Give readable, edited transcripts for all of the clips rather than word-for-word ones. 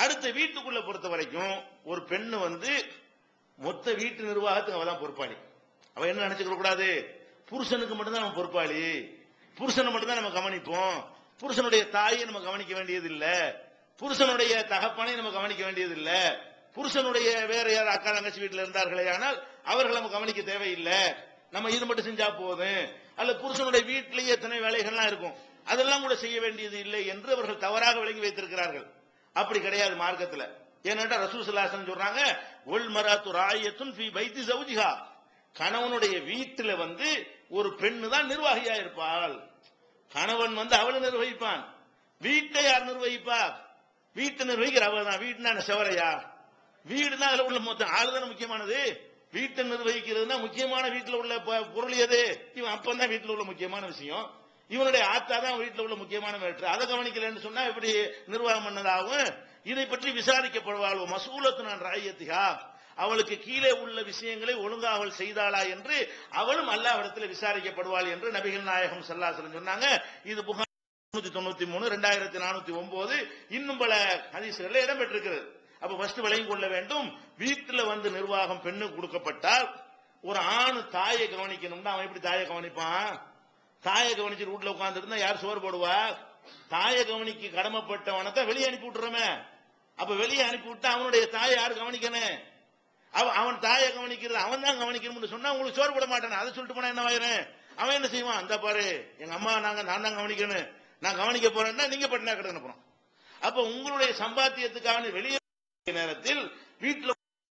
அடுத்த வீட்டுக்குள்ள பொறுத்த வரைக்கும் ஒரு பெண்ணு வந்து மொத்த வீட்டு நிர்வாகத்துக்கு அவ தான் பொறுப்பாளி. அவ என்ன நினைச்சுக்க கூடாது, புருஷனுக்கு மட்டும்தான் நம்ம பொறுப்பாளி, புருஷனை மட்டும்தான் நம்ம கவனிப்போம், புருஷனுடைய தாயை நம்ம கவனிக்க வேண்டியது இல்ல, புருஷனுடைய தகப்பனை நம்ம கவனிக்க வேண்டியது இல்ல, புருஷனுடைய வேற யார் அக்கா தங்கச்சி வீட்டில் இருந்தார்களே ஆனால் அவர்கள் நம்ம கவனிக்க தேவையில்லை, நம்ம இது மட்டும் செஞ்சா போதும், அல்ல புருஷனுடைய வீட்டிலேயே எத்தனை வேலைகள்லாம் இருக்கும் அதெல்லாம் கூட செய்ய வேண்டியது இல்லை என்று அவர்கள் தவறாக விளங்கி வைத்திருக்கிறார்கள். அப்படி கிடையாது மார்க்கத்தில். ஏனென்றா ரசூல் ஸல்லல்லாஹு அலைஹி வஸல்லம் சொல்றாங்க, ஒல் மராத்து ராயத்துன் ஃபீ பைத்தி ஜௌஜிஹா, கணவனுடைய வீட்டில் வந்து ஒரு பெண்ணு தான் நிர்வாகியா இருப்பாள். கணவன் வந்து அவளை நிர்வகிப்பான், வீட்டை யார் நிர்வகிப்பா, வீட்டை நிர்வகிக்கிற அவள் தான். வீட்டுனா செவரையா, வீடுனா அதுல உள்ள மொத்தம் ஆளுதான முக்கியமானது. வீட்டை நிர்வகிக்கிறதுனா முக்கியமான வீட்டில் உள்ள பொருள் எது, இவன் அப்பந்தான் வீட்டில் உள்ள முக்கியமான விஷயம், இவனுடைய ஆத்தா தான் வீட்டில் உள்ள முக்கியமான மேற்று, அதை கவனிக்கலன்னு சொன்னா எப்படி நிர்வாகம் பண்ணதாகும். இதை பற்றி விசாரிக்கப்படுவாள். மசூலத்து நான் ராயத்திகா, அவளுக்கு கீழே உள்ள விஷயங்களை ஒழுங்காக அவள் செய்தாளா என்று அவளும் அல்லாஹ்விடத்தில் விசாரிக்கப்படுவாள் என்று நபிகள் நாயகம் ஸல்லல்லாஹு அலைஹி வஸல்லம் சொன்னாங்க. இது புகாரி 393, 2409 இன்னும் பல ஹதீஸ்களில் இடம்பெற்றிருக்கிறது. அப்ப ஃபர்ஸ்ட் விளங்கி கொள்ள வேண்டும், வீட்டில் வந்து நிர்வாகம் பெண்ணுக்கு கொடுக்கப்பட்டால் ஒரு ஆண் தாயை கவனிக்கணும்னா அவன் எப்படி தாயை கவனிப்பான்? தாயை கவனிச்சு வீட்டுல உட்கார்ந்து இருந்தா யார் சோறு போடுவா? தாயை கவனிக்க கடமைப்பட்டவனத்தை வெளியே அனுப்பி விட்டுறமே. அப்ப வெளியே அனுப்பி விட்டா அவனுடைய தாயை யாரு கவனிக்கணும்? அவன் தாயை கவனிக்கிறது அவன் தான் கவனிக்கணும்னு சொன்னா உங்களுக்கு சோறு போட மாட்டானே. அதை சொல்லிட்டு போனா என்ன ஆயிரும்? அவன் என்ன செய்வான்? அந்த பாரு எங்க அம்மா நான் தான் கவனிக்கணும், நான் கவனிக்க போறேன்னா நீங்க பட்டினா கிடக்க போறோம். அப்ப உங்களுடைய சம்பாத்தியத்துக்கான வெளியே நேரத்தில் வீட்டுல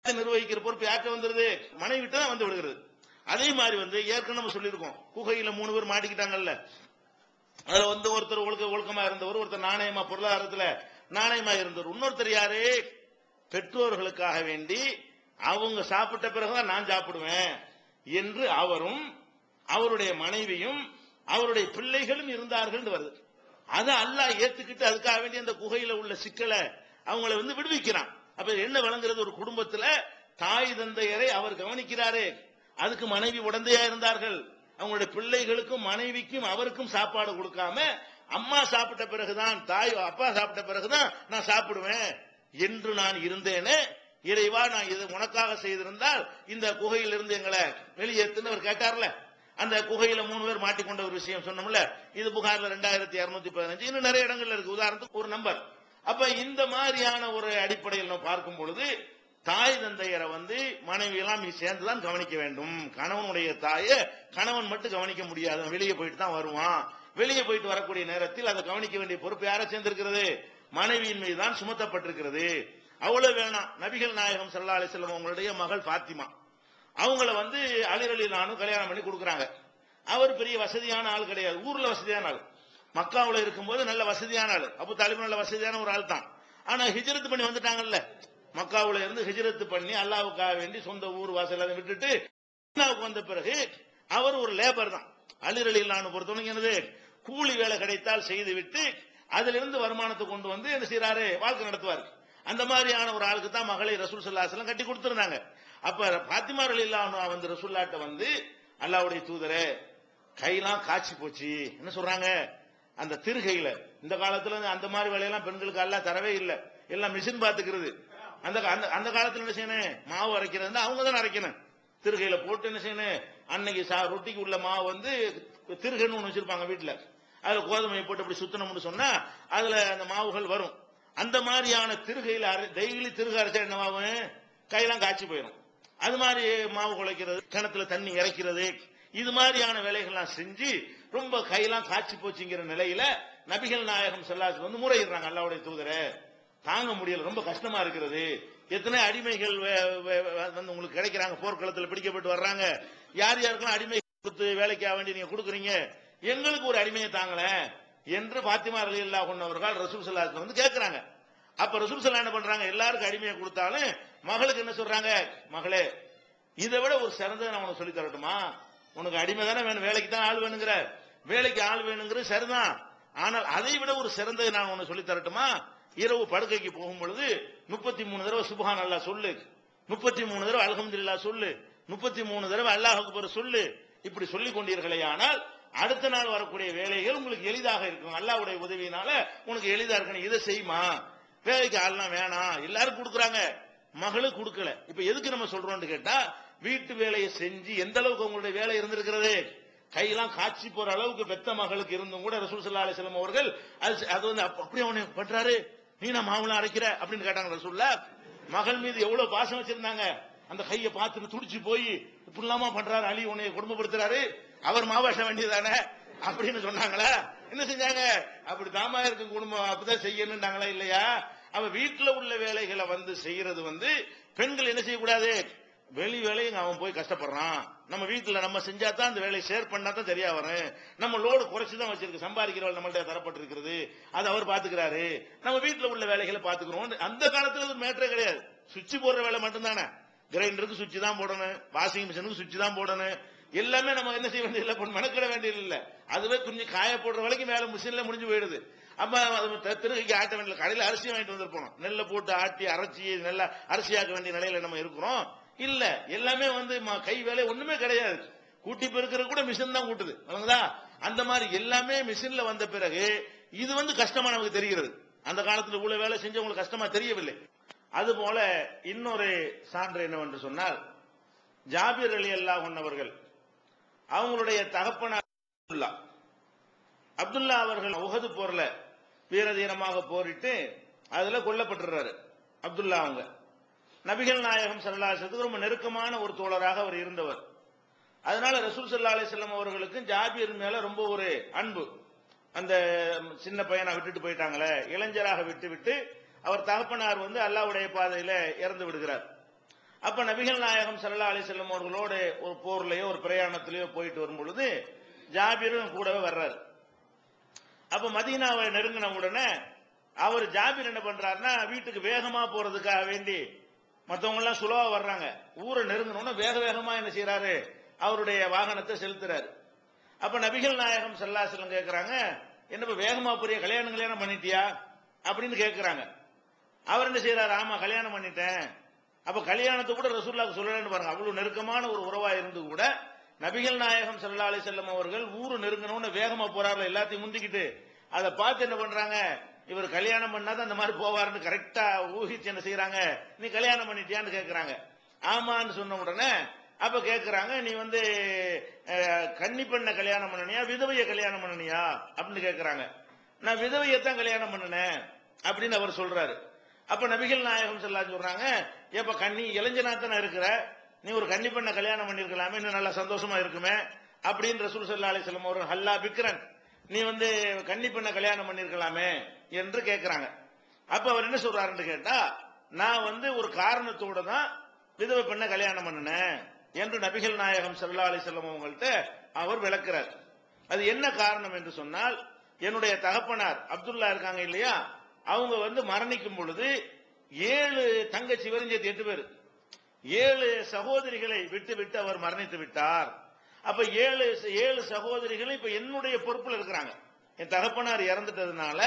நிர்வகிக்கிற பொறுப்பு யார்கிட்ட வந்துருது? மனைவி தான் வந்து விடுகிறது. அதே மாதிரி வந்து ஏற்கனவே நம்ம சொல்லியிருக்கோம், குகையில 3 பேர் மாட்டிக்கிட்டாங்கல்ல, அதுல வந்து ஒருத்தர் ஒழுக்கமா இருந்தவர், ஒருத்தர் நாணயமா பொருளாதாரத்துல நாணயமா இருந்தவர், இன்னொருத்தர் யாரு பெற்றோர்களுக்காக வேண்டி அவங்க சாப்பிட்ட பிறகுதான் நான் சாப்பிடுவேன் என்று அவரும் அவருடைய மனைவியும் அவருடைய பிள்ளைகளும் இருந்தார்கள் வருது. அதை அல்லாஹ் ஏத்துக்கிட்டு அதுக்காக வேண்டி அந்த குகையில உள்ள சிக்கலை அவங்களை வந்து விடுவிக்கிறான். அப்ப என்ன வழங்குறது? ஒரு குடும்பத்துல தாய் தந்தையரை அவர் கவனிக்கிறாரே, அதுக்கு மனைவி உடந்தையா இருந்தார்கள். அவங்களுடைய பிள்ளைகளுக்கும் மனைவிக்கும் அவருக்கும் சாப்பாடு கொடுக்காம அம்மா சாப்பிட்ட பிறகுதான் தாய் அப்பா சாப்பிட்ட பிறகுதான் நான் சாப்பிடுவேன் என்று நான் இருந்தேனே, இறைவா நான் இது உனக்காக செய்திருந்தால் இந்த குகையிலிருந்து எங்களை வெளியேற்றுன்னு அவர் கேட்டார்ல. அந்த குகையில 3 பேர் மாட்டிக்கொண்ட ஒரு விஷயம் சொன்னோம்ல, இது புகார்ல 2215, இன்னும் நிறைய இடங்கள்ல இருக்கு. உதாரணத்துக்கு ஒரு நம்பர். அப்ப இந்த மாதிரியான ஒரு அடிப்படையில் நம்ம பார்க்கும் பொழுது தாய் தந்தையரை வந்து மனைவி எல்லாம் சேர்ந்துதான் கவனிக்க வேண்டும். கணவனுடைய தாயை கணவன் மட்டும் கவனிக்க முடியாது, வெளியே போயிட்டு தான் வருவான். வெளியே போயிட்டு வரக்கூடிய நேரத்தில் அதை கவனிக்க வேண்டிய பொறுப்பு யாரை சேர்ந்திருக்கிறது? மனைவியின் மீது தான் சுமத்தப்பட்டிருக்கிறது. அவ்வளவு வேணாம், நபிகள் நாயகம் ஸல்லல்லாஹு அலைஹி வஸல்லம் அவங்களுடைய மகள் ஃபாத்திமா அவங்கள வந்து அலி ரலியல்லாஹு அன்ஹு கல்யாணம் பண்ணி கொடுக்குறாங்க. அவர் பெரிய வசதியான ஆள் கிடையாது, ஊர்ல வசதியான ஆள், மக்காவுல இருக்கும்போது நல்ல வசதியான ஆள், அபூ தாலிப் நல்ல வசதியான ஒரு ஆள் தான். ஆனா ஹிஜ்ரத் பண்ணி வந்துட்டாங்கல்ல, மக்காவுல இருந்து ஹிஜ்ரத் பண்ணி அல்லாஹ்வுக்காக வேண்டி சொந்த ஊர் வாசல் அதை விட்டுட்டு மதீனாவுக்கு வந்த பிறகு அவர் ஒரு லேபர் தான். அலி ரலியல்லாஹு அன்ஹு பொறுத்தவரைக்கும் என்னது, கூலி வேலை கிடைத்தால் செய்து விட்டு அதிலிருந்து வருமானத்தை கொண்டு வந்து என்ன செய்யறாரு, வாழ்க்கை நடத்துவார். அந்த மாதிரியான ஒரு ஆளுக்கு தான் மகளை ரசூல் ஸல்லல்லாஹு அலைஹி வஸல்லம் கட்டி கொடுத்திருந்தாங்க. அப்ப ஃபாத்திமா ரலியல்லாஹு அன்ஹா வந்து ரசூலுல்லாஹ்ட்ட வந்து, அல்லாஹ்வுடைய தூதரே கையெல்லாம் காய்ச்சி போச்சு, என்ன சொல்றாங்க, அந்த திருகையில இந்த காலத்துல அந்த மாதிரி வேலையெல்லாம் பெண்களுக்கு அல்லாஹ் தரவே இல்லை, எல்லாம் மிஷின் பாத்துக்கிறது. அந்த காலத்துல என்ன செய்யணும், மாவு அரைக்கிறது அவங்க தான் அரைக்கணும், திருகையில போட்டு என்ன செய்யணும், அன்னைக்கு ரொட்டிக்கு உள்ள மாவு வந்து திருகைன்னு ஒண்ணு வச்சிருப்பாங்க வீட்டுல, அதுல கோதுமையை போட்டு அப்படி சுத்தணும்னு சொன்னா அதுல அந்த மாவுகள் வரும். அந்த மாதிரியான திருகையில டெய்லி திருகை அரைச்சா என்னவாகும், கையெல்லாம் காய்ச்சி போயிடும். அது மாதிரி மாவு குழைக்கிறது, கிணத்துல தண்ணி இறைக்கிறது, இது மாதிரியான வேலைகள்லாம் செஞ்சு ரொம்ப கையெல்லாம் காய்ச்சி போச்சுங்கிற நிலையில நபிகள் நாயகம் ஸல்லல்லாஹு அலைஹி வஸல்லம் வந்து முறையிடுறாங்க, அல்லாஹ்வுடைய தூதரே தாங்க முடியல, ரொம்ப கஷ்டமா இருக்கிறது, எத்தனை அடிமைகள் வந்து உங்களுக்கு கிடைக்கிறாங்க, போர்க்களத்தில் பிடிக்கப்பட்டு வர்றாங்க, யார் யாருக்கெல்லாம் அடிமை கொடுத்து வேலைக்காக வேண்டி நீங்க கொடுக்குறீங்க, எங்களுக்கு ஒரு அடிமையை தாங்கல என்று ஃபாத்திமா ரலியல்லாஹு அன்ஹா அவர்கள் ரசூல் ஸல்லல்லாஹு அலைஹி வஸல்லம் வந்து கேட்கிறாங்க. அப்ப ரசூல் ஸல்லல்லாஹு என்ன பண்றாங்க, எல்லாருக்கும் அடிமையை கொடுத்தாலும் மகளுக்கு என்ன சொல்றாங்க, மகளே இதை விட ஒரு சிறந்ததை நான் உனக்கு சொல்லி தரட்டுமா, உனக்கு அடிமை தானே வேணும், வேலைக்கு தான் ஆள் வேணுங்கிற, வேலைக்கு ஆள் வேணுங்கிறது சரிதான், ஆனால் அதை விட ஒரு சிறந்ததை நான் உனக்கு சொல்லி தரட்டுமா, இரவு படுக்கைக்கு போகும் பொழுது 33 தடவை சுப்ஹான் அல்லாஹ் சொல்லு, 33 தடவை அல்ஹம்துலில்லாஹ் சொல்லு, 33 தடவை அல்லாஹ் அக்பர் சொல்லு, இப்படி சொல்லிக் கொண்டீர்களே ஆனால் அடுத்த நாள் வரக்கூடிய வேலைகள் உங்களுக்கு எளிதாக இருக்கும், அல்லாஹ்வுடைய உதவியினால உனக்கு எளிதா இருக்கணும், இதை செய்யுமா வேலைக்கு ஆள்லாம் வேணாம், எல்லாரும் கொடுக்குறாங்க, மகளுக்கு கொடுக்கல. இப்ப எதுக்கு நம்ம சொல்றோம்னு கேட்டா, வீட்டு வேலையை செஞ்சு எந்த அளவுக்கு உங்களுடைய வேலை இருந்திருக்கிறது, கையெல்லாம் காய்ச்சி போற அளவுக்கு பெத்த மகளுக்கு இருந்தும் கூட ரசூல் ஸல்லல்லாஹு அலைஹி வஸல்லம் அவர்கள் அது வந்து அப்படியே அவனை பண்றாரு, நீ நான் மாவுலாம் அரைக்கிற அப்படின்னு கேட்டாங்க ரசூல்லா. மகள் மீது எவ்வளவு பாசம் வச்சிருந்தாங்க, அந்த கையை பார்த்துட்டு துடிச்சு போய் இப்படிலாமா பண்றாரு அலி, உன்னை குடும்பப்படுத்துறாரு, அவர் மாவாச வேண்டியதானே அப்படின்னு சொன்னாங்களா? என்ன செஞ்சாங்க? அப்படி தாமா இருக்கும் குடும்பம், அப்படிதான் செய்யணும்னாங்களா இல்லையா? அவ வீட்டுல உள்ள வேலைகளை வந்து செய்யறது வந்து பெண்கள் என்ன செய்யக்கூடாது, வெளி வேலையை அவன் போய் கஷ்டப்படுறான், நம்ம வீட்டுல நம்ம செஞ்சா தான் அந்த வேலையை ஷேர் பண்ணா தான் சரியா வரும், நம்ம லோடு குறைச்சுதான் வச்சிருக்கு, சம்பாதிக்கிறவள் நம்மள்ட்ட தரப்பட்டிருக்கிறது, அது அவர் பாத்துக்கிறாரு, நம்ம வீட்டுல உள்ள வேலைகளை பாத்துக்கிறோம். அந்த காலத்துல மேட்டரே கிடையாது, சுவிட்ச் போடுற வேலை மட்டும்தானே, கிரைண்டருக்கு சுவிட்ச் தான் போடணும், வாஷிங் மிஷினுக்கு சுவிட்ச் தான் போடணும், எல்லாமே நம்ம என்ன செய்ய வேண்டியதில்லை, மெனக்கிட வேண்டியது இல்லை, அதுவே கொஞ்சம் காய போடுற வரைக்கும் வேலை மிஷின்ல முடிஞ்சு போயிடுது. அப்ப திருகைக்கு ஆட்ட வேண்டிய, கடையில் அரிசி வாங்கிட்டு வந்திருப்போம், நெல்லை போட்டு ஆட்டி அரைச்சி நல்லா அரிசியாக்க வேண்டிய நிலையில நம்ம இருக்கிறோம் இல்ல. எல்லாமே வந்து கை வேலை ஒண்ணுமே கிடையாது, கூட்டி பெருக்கிற கூட மிஷின் தான் கூட்டுது, அந்த மாதிரி எல்லாமே மிஷின்ல வந்த பிறகு இது வந்து கஷ்டமா நமக்கு தெரிகிறது. அந்த காலத்துல இவ்வளவு வேலை செஞ்சவங்களுக்கு கஷ்டமா தெரியவில்லை. அதுபோல இன்னொரு சான்று என்னவென்று சொன்னால், ஜாபிர் ரலியல்லாஹு அன்ஹு அவர்கள் அவங்களுடைய தகப்பனார் அப்துல்லா அவர்கள் உஹது போர்ல வீரதீரமாக போரிட்டு அதுல கொல்லப்பட்டுறாரு. அப்துல்லா அவங்க நபிகள் நாயகம் ஸல்லல்லாஹு அலைஹி வஸல்லம் ரொம்ப நெருக்கமான ஒரு தோழராக அவர் இருந்தவர். அதனால ரசூல் ஸல்லல்லாஹு அலைஹி வஸல்லம் அவர்களுக்கு ஜாபிர் மேல ரொம்ப ஒரு அன்பு. அந்த சின்ன பையனை விட்டுட்டு போயிட்டாங்களே, இளைஞராக விட்டு அவர் தகப்பனார் வந்து அல்லாஹ்வுடைய பாதையில இறந்து விடுகிறார். அப்ப நபிகள் நாயகம் ஸல்லல்லாஹு அலைஹி வஸல்லம் அவர்களோட ஒரு போர்லயோ ஒரு பிரயாணத்திலேயோ போயிட்டு வரும் பொழுது ஜாபிரும் கூடவே வர்றாரு. அப்ப மதீனாவை நெருங்கின உடனே அவர் ஜாபிர் என்ன பண்றாருன்னா, வீட்டுக்கு வேகமா போறதுக்காக வேண்டி மற்றவங்க எல்லாம் சுலவா வர்றாங்க, ஊரை நெருங்கணும்னா வேக வேகமா என்ன செய்யறாரு, அவருடைய வாகனத்தை செலுத்துறாரு. அப்ப நபிகள் நாயகம் ஸல்லல்லாஹு அலைஹி வஸல்லம் கேட்கிறாங்க, என்ன வேகமா போறிய, கல்யாணம் பண்ணிட்டியா அப்படின்னு கேட்கிறாங்க. அவர் என்ன செய்யறாரு, ஆமா கல்யாணம் பண்ணிட்டேன். அப்ப கல்யாணத்தை கூட ரசூலுல்லாஹ்க்கு சொல்லலன்னு பாருங்க, அவ்வளவு நெருக்கமான ஒரு உறவா இருந்து கூட நபிகள் நாயகம் ஸல்லல்லாஹு அலைஹி வஸல்லம் அவர்கள் ஊரு நெருங்கணும்னு வேகமா போறாருல, எல்லாத்தையும் முந்திக்கிட்டு, அதை பார்த்து என்ன பண்றாங்க, இவர் கல்யாணம் பண்ணாதான் அந்த மாதிரி போவாருன்னு கரெக்டா ஊகிச்சு என்ன செய்யறாங்க, நீ கல்யாணம் பண்ணிட்டியான்னு கேட்கிறாங்க. ஆமான்னு சொன்ன உடனே அப்ப கேட்கிறாங்க, நீ வந்து கன்னி பெண்ணை கல்யாணம் பண்ணனியா விதவைய கல்யாணம் பண்ணனியா அப்படின்னு கேட்கிறாங்க. நான் விதவையத்தான் கல்யாணம் பண்ணினேன் அப்படின்னு அவர் சொல்றாரு. அப்ப நபிகள் நாயகம் ஸல்லல்லாஹு அலைஹி சொல்றாங்க, ஏப்ப கன்னி இளைஞனாத்தான இருக்கிற, நீ ஒரு கன்னி பெண்ணை கல்யாணம் பண்ணிருக்கலாமே, இன்னும் நல்லா சந்தோஷமா இருக்குமே அப்படின்னு ரசூல் ஸல்லல்லாஹு அலைஹி வஸல்லம் அவர்கள், ஹல்லா பிக்ரன், நீ வந்து கன்னி பெண்ணை கல்யாணம் பண்ணிருக்கலாமே என்று கேட்கிறாங்க. அப்ப அவர் என்ன சொல்றாருன்னு கேட்டா, நான் வந்து ஒரு காரணத்தோட தான் விதவை பெண்ணை கல்யாணம் பண்ணினேன் என்று நபிகள் நாயகம் ஸல்லல்லாஹு அலைஹி வஸல்லம் அவங்கள்ட்ட அவர் விளக்குறார். அது என்ன காரணம் என்று சொன்னால், என்னுடைய தகப்பனார் அப்துல்லா இருக்காங்க இல்லையா, அவங்க வந்து மரணிக்கும் பொழுது 7 தங்கச்சி வரும், 8 பேர், 7 சகோதரிகளை விட்டு அவர் மரணித்து விட்டார். அப்ப 7 சகோதரிகள் இப்ப என்னுடைய பொறுப்புல இருக்கிறாங்க. என் தகப்பனார் இறந்துட்டதுனால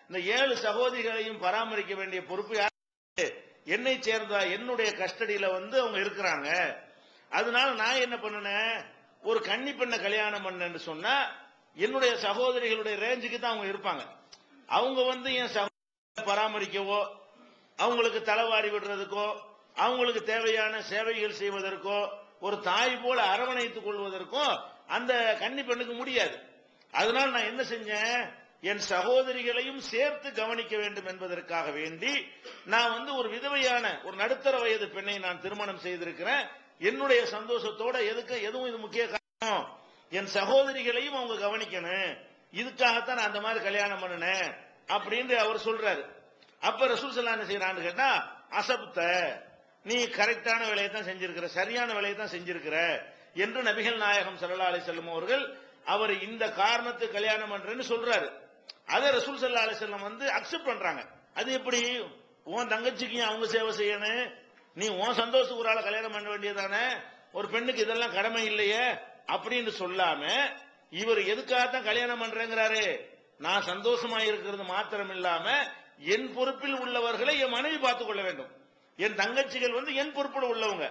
இந்த 7 சகோதரிகளையும் பராமரிக்க வேண்டிய பொறுப்பு யாரு, என்னை சேர்ந்த என்னுடைய கஸ்டடியில வந்து அவங்க இருக்கிறாங்க. அதனால நான் என்ன பண்ணினேன், ஒரு கன்னி பெண்ணை கல்யாணம் பண்ணேன்னு சொன்னா என்னுடைய சகோதரிகளுடைய ரேஞ்சுக்கு தான் அவங்க இருப்பாங்க. அவங்க வந்து என் சகோதரி பராமரிக்கவோ, அவங்களுக்கு தலைவாரி விடுறதுக்கோ, அவங்களுக்கு தேவையான சேவைகள் செய்வதற்கோ, ஒரு தாய் போல அரவணைத்துக் கொள்வதற்கோ அந்த கன்னி பெண்ணுக்கு முடியாது. அதனால நான் என்ன செஞ்சேன், என் சகோதரிகளையும் சேர்த்து கவனிக்க வேண்டும் என்பதற்காக வேண்டி நான் வந்து ஒரு விதவையான ஒரு நடுத்தர வயது பெண்ணை நான் திருமணம் செய்திருக்கிறேன். என்னுடைய சந்தோஷத்தோட எதுவும் இது முக்கிய காரணம், என் சகோதரிகளையும் அவங்க கவனிக்கணும், இதுக்காகத்தான் நான் அந்த மாதிரி கல்யாணம் பண்ணினேன் அப்படின்னு அவர் சொல்றாரு. அப்ப ரசூல் ஸல்லல்லாஹு அலைஹி வஸல்லம் என்ன கேட்டா, அசப்த, நீ கரெக்டான வேலையை தான் செஞ்சிருக்கிற, சரியான வேலையை தான் செஞ்சிருக்கிற என்று நபிகள் நாயகம் ஸல்லல்லாஹு அலைஹி வஸல்லம் அவர்கள் அவர் இந்த காரணத்தை கல்யாணம் பண்றேன்னு சொல்றாரு. அதை ரசூல் ஸல்லல்லாஹு அலைஹி வஸல்லம் வந்து அக்செப்ட் பண்றாங்க. அது எப்படி, உன் தங்கச்சிக்கு அவங்க சேவை செய்யணும், நீ உன் சந்தோஷத்துக்கு ஒரு ஆளை கல்யாணம் பண்ண வேண்டியதானே, ஒரு பெண்ணுக்கு இதெல்லாம் கடமை இல்லையே அப்படின்னு சொல்லாம இவர் எதுக்காகத்தான் கல்யாணம் பண்றேங்கிறாரு, நான் சந்தோஷமா இருக்கிறது மாத்திரம் இல்லாம என் பொறுப்பில் உள்ளவர்களை என் மனைவி பார்த்துக் கொள்ள வேண்டும், என் தங்கச்சிகள் வந்து என் பொறுப்பில் உள்ளவங்க,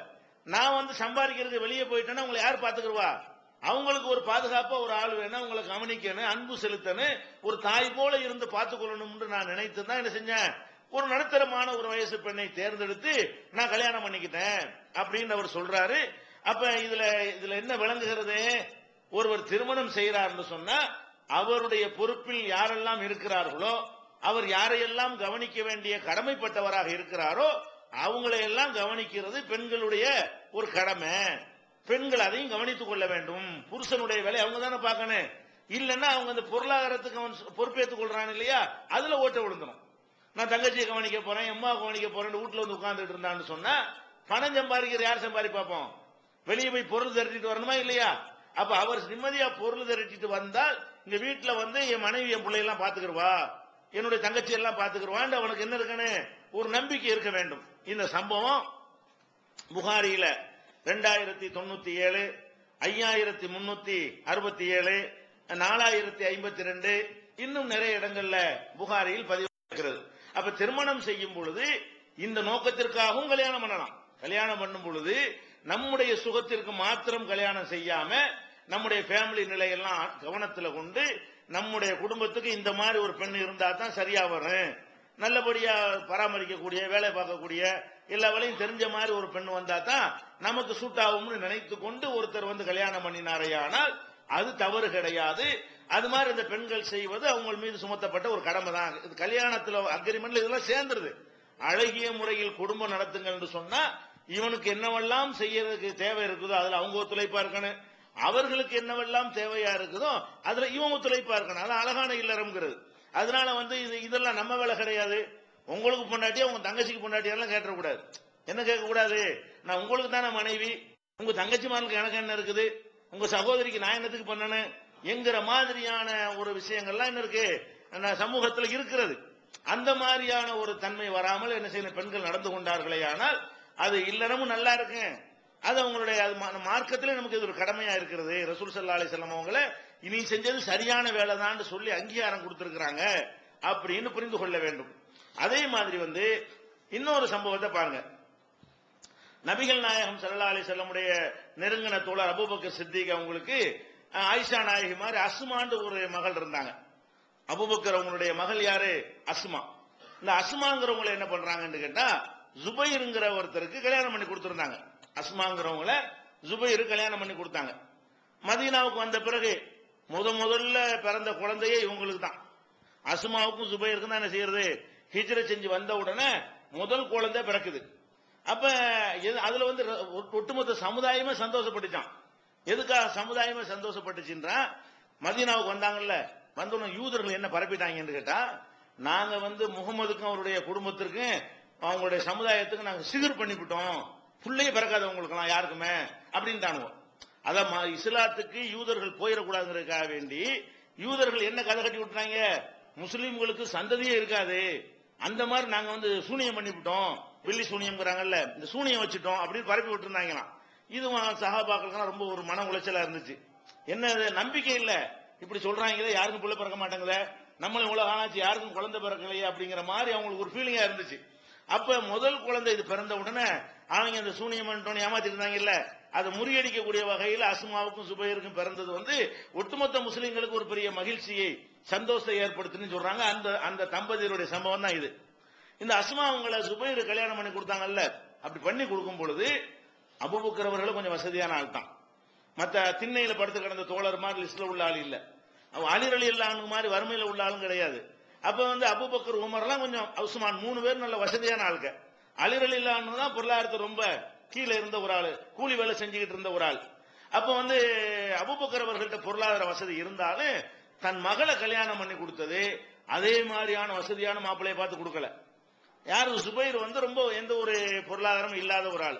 நான் வந்து சம்பாதிக்கிறது வெளியே போயிட்டேன்னா உங்களை யார் பார்த்துக்குவா, அவங்களுக்கு ஒரு பாதுகாப்பா ஒரு ஆள் வேணும், உங்களை கவனிக்கணும், அன்பு செலுத்தணும், ஒரு தாய் போல இருந்து பார்த்துக் கொள்ளணும் நான் நினைத்து தான் என்ன செஞ்சேன், ஒரு நடுத்தரமான ஒரு வயசு பெண்ணை தேர்ந்தெடுத்து நான் கல்யாணம் பண்ணிக்கிட்டேன் அப்படின்னு அவர் சொல்றாரு. அப்ப இதுல என்ன விளங்குகிறது? ஒருவர் திருமணம் செய்யறாருன்னு சொன்னா அவருடைய பொறுப்பில் யாரெல்லாம் இருக்கிறார்களோ, அவர் யாரையெல்லாம் கவனிக்க வேண்டிய கடமைப்பட்டவராக இருக்கிறாரோ அவங்களையெல்லாம் கவனிக்கிறது பெண்களுடைய ஒரு கடமை. பெண்கள் அதையும் கவனித்துக் கொள்ள வேண்டும். புருஷனுடைய வேலை அவங்க தானே பார்க்கணும். இல்லைன்னா அவங்க அந்த பொருளாதாரத்துக்கு அவன் பொறுப்பேற்றுக் கொள்றான் இல்லையா, அதுல ஓட்ட விழுந்துடும். நான் தங்கச்சியை கவனிக்க போறேன், அம்மா கவனிக்க போறேன், வீட்டுல வந்து உட்கார்ந்துட்டு இருந்தான்னு சொன்னா பணம் சம்பாதிக்கிற யார் சம்பாதிப்பாப்போம்? வெளியே போய் பொருள் திரட்டிட்டு வரணுமா இல்லையா? அப்ப அவர் நிம்மதியா பொருள் திரட்டிட்டு வந்தால் இங்க வீட்டுல வந்து என் மனைவி என் பிள்ளை எல்லாம் பாத்துக்கிடுவா, என்னுடைய தங்கச்சி எல்லாம் பாத்துக்கிடுவான், அவனுக்கு என்ன இருக்கணும்? ஒரு நம்பிக்கை இருக்க வேண்டும். இந்த சம்பவம் புகாரியில 2097, 5367, 4052 இன்னும் நிறைய இடங்கள்ல புகாரியில் பதிவு இருக்கிறது. அப்ப திருமணம் செய்யும் பொழுது இந்த நோக்கத்திற்காகவும் கல்யாணம் பண்ணலாம். கல்யாணம் பண்ணும் பொழுது நம்முடைய சுகத்திற்கு மாத்திரம் கல்யாணம் செய்யாம நம்முடைய ஃபேமிலி நிலையெல்லாம் கவனத்துல கொண்டு நம்முடைய குடும்பத்துக்கு இந்த மாதிரி ஒரு பெண் இருந்தா தான் சரியா வரும், நல்லபடியா பராமரிக்கக்கூடிய, வேலை பார்க்கக்கூடிய, எல்லா வேலையும் தெரிஞ்ச மாதிரி ஒரு பெண் வந்தா தான் நமக்கு சூட் ஆகும்னு நினைத்து கொண்டு ஒருத்தர் வந்து கல்யாணம் பண்ணினாரையானால் அது தவறு கிடையாது. அது மாதிரி இந்த பெண்கள் செய்வது அவங்க மீது சுமத்தப்பட்ட ஒரு கடமை தான். இது கல்யாணத்துல அக்ரிமெண்ட்ல இதெல்லாம் சேர்ந்துருது. அழகிய முறையில் குடும்பம் நடத்துங்கள் என்று சொன்னா இவனுக்கு என்னவெல்லாம் செய்யறதுக்கு தேவை இருக்குதோ அதுல அவங்க ஒத்துழைப்பா இருக்கணும், அவர்களுக்கு என்னவெல்லாம் தேவையா இருக்குதோ அதுல இவங்க ஒத்துழைப்பா இருக்கணும். அது அழகான இல்லறம்ங்கிறது. அதனால வந்து இதெல்லாம் நம்ம வேலை கிடையாது. உங்களுக்கு பொண்டாட்டியா உங்க தங்கச்சிக்கு பொண்டாட்டியெல்லாம் கேட்டக்கூடாது. என்ன கேட்கக்கூடாது? நான் உங்களுக்கு தானே மனைவி, உங்க தங்கச்சி மாருக்கு எனக்கு என்ன இருக்குது, உங்க சகோதரிக்கு நான் என்னத்துக்கு பண்ணணும் என்கிற மாதிரியான ஒரு விஷயங்கள்லாம் என்ன இருக்கு சமூகத்தில் இருக்கிறது. அந்த மாதிரியான ஒரு தன்மை வராமல் என்ன செய்யணும், பெண்கள் நடந்து கொண்டார்களே ஆனால் அது இல்லறமும் நல்லா இருக்கு. அது அவங்களுடைய மார்க்கத்திலே நமக்கு இது ஒரு கடமையா இருக்கிறது. ரசூல் ஸல்லல்லாஹு அலைஹி வஸல்லம் அவங்கள இனி செஞ்சது சரியான வேலை தான் சொல்லி அங்கீகாரம் கொடுத்திருக்கிறாங்க அப்படின்னு புரிந்து கொள்ள வேண்டும். அதே மாதிரி வந்து இன்னொரு சம்பவத்தை பாருங்க. நபிகள் நாயகம் ஸல்லல்லாஹு அலைஹி வஸல்லமுடைய நெருங்கின தோழர் அபூபக்கர் சித்திக் அவங்களுக்கு ஆயிஷா நாயகி மாதிரி அஸ்மான்னு ஒரு மகள் இருந்தாங்க. அபூபக்கர் அவங்களுடைய மகள் யாரு? அஸ்மா. இந்த அஸ்மாங்கிறவங்களை என்ன பண்றாங்கன்னு கேட்டா ஜுபைருங்கிற ஒருத்தருக்கு கல்யாணம் பண்ணி கொடுத்திருந்தாங்க. அஸ்மாங்கிறவங்கள ஜுபைரு கல்யாணம் பண்ணி கொடுத்தாங்க. மதீனாவுக்கு வந்த பிறகு முதல்ல பிறந்த குழந்தையே இவங்களுக்கு தான். அஸ்மாவுக்கும் ஜுபைருக்கும் தான் என்ன செய்யறது, ஹிஜ்ரத் செஞ்சு வந்த உடனே முதல் குழந்தை பிறக்குது. அப்ப அதுல வந்து ஒட்டுமொத்த சமுதாயமே சந்தோஷப்பட்டுச்சான். எதுக்காக சமுதாயமே சந்தோஷப்பட்டுச்சுன்றா, மதீனாவுக்கு வந்தாங்கல்ல, வந்தோன்னு யூதர்கள் என்ன பரப்பிட்டாங்கன்னு கேட்டா, நாங்க வந்து முகமதுக்கும் அவருடைய குடும்பத்திற்கும் அவங்களுடைய சமுதாயத்துக்கு நாங்க சிகர் பண்ணிவிட்டோம், புள்ளையே பிறக்காதவங்களுக்கெல்லாம் யாருக்குமே அப்படின்ட்டானுவோ. அதான் இஸ்லாத்துக்கு யூதர்கள் போயிடக்கூடாதுங்கிறதுக்காக வேண்டி யூதர்கள் என்ன கதை கட்டி விட்டுறாங்க, முஸ்லீம்களுக்கு சந்ததியே இருக்காது, அந்த மாதிரி நாங்க வந்து சூனியம் பண்ணிவிட்டோம், வெள்ளி சூனியம்ங்கிறாங்கல்ல, இந்த சூனியம் வச்சுட்டோம் அப்படின்னு பரப்பி விட்டுருந்தாங்களாம். இது சஹாபாக்களுக்கு ரொம்ப ஒரு மன உளைச்சலா இருந்துச்சு. என்ன நம்பிக்கை இல்ல, இப்படி சொல்றாங்களே, யாருக்கும் பிள்ளை பிறக்க மாட்டாங்களே, நம்மளும் இவ்வளவு ஆனாச்சு யாருக்கும் குழந்தை பிறக்கலையே அப்படிங்கிற மாதிரி அவங்களுக்கு ஒரு ஃபீலிங்கா இருந்துச்சு. அப்ப முதல் குழந்தை இது பிறந்த உடனே அவங்க அந்த சூனியம் பண்ணிட்டோன்னு ஏமாத்திட்டு இருந்தாங்கல்ல, அதை முறியடிக்கக்கூடிய வகையில் அஸ்மாவுக்கும் சுபைருக்கும் பிறந்தது வந்து ஒட்டுமொத்த முஸ்லீம்களுக்கு ஒரு பெரிய மகிழ்ச்சியை சந்தோஷத்தை ஏற்படுத்துன்னு சொல்றாங்க. அந்த தம்பதியருடைய சம்பவம் தான் இது. இந்த அஸ்மா அவங்களை சுபைரு கல்யாணம் பண்ணி கொடுத்தாங்கல்ல, அப்படி பண்ணி கொடுக்கும் பொழுது அபூபக்கர் அவர்கள் கொஞ்சம் வசதியான ஆள் தான். மற்ற திண்ணையில படுத்து கிடந்த தோழர் மாதிரி லிஸ்ட்ல உள்ள ஆள் இல்ல, அலி ரலியல்லாஹு மாதிரி வறுமையில உள்ள ஆளும் கிடையாது. அப்ப வந்து அபூபக்கர் உமர்லாம் கொஞ்சம் உஸ்மான் 3 பேர் நல்ல வசதியான ஆளுங்க. அலி ரலியல்லாஹு தான் பொருளாதாரத்தை ரொம்ப கீழே இருந்த ஒரு ஆளு, கூலி வேலை செஞ்சுக்கிட்டு இருந்த ஒரு ஆள். அப்ப வந்து அபூபக்கர் அவர்கள்ட்ட பொருளாதார வசதி இருந்தாலும் தன் மகளை கல்யாணம் பண்ணி கொடுத்தது அதே மாதிரியான வசதியான மாப்பிள்ளையை பார்த்து கொடுக்கல. யாரு? சுபைர் வந்து ரொம்ப எந்த ஒரு பொருளாதாரம் இல்லாத ஒரு ஆள்.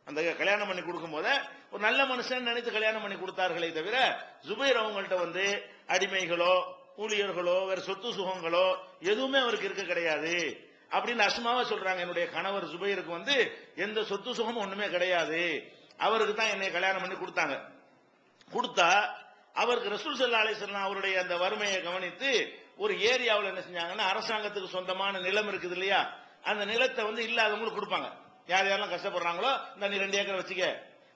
அந்த கல்யாணம் பண்ணி கொடுக்கும் போது ஒரு நல்ல மனுஷன் நினைத்து கல்யாணம் பண்ணி கொடுத்தார்களே தவிர சுபைர் அவங்கள்ட்ட வந்து அடிமைகளோ ஊழியர்களோ வேற சொத்து சுகங்களோ எதுவுமே அவருக்கு இருக்க கிடையாது அப்படின்னு அஸ்மாவா சொல்றாங்க. என்னுடைய கணவர் சுபைருக்கு வந்து எந்த சொத்து சுகமும் ஒண்ணுமே கிடையாது, அவருக்கு தான் என்னை கல்யாணம் பண்ணி கொடுத்தாங்க. கொடுத்தா அவருக்கு ரசூல் ஸல்லல்லாஹு அலைஹி வஸல்லம் அவருடைய அந்த வறுமையை கவனித்து ஒரு ஏரியாவில் என்ன செஞ்சாங்கன்னா, அரசாங்கத்துக்கு சொந்தமான நிலம் இருக்குது இல்லையா, அந்த நிலத்தை வந்து இல்லாதவங்களுக்கு கொடுப்பாங்க. யார் யாரெல்லாம் கஷ்டப்படுறாங்களோ, இந்த நீ 2 ஏக்கரை வச்சுக்க,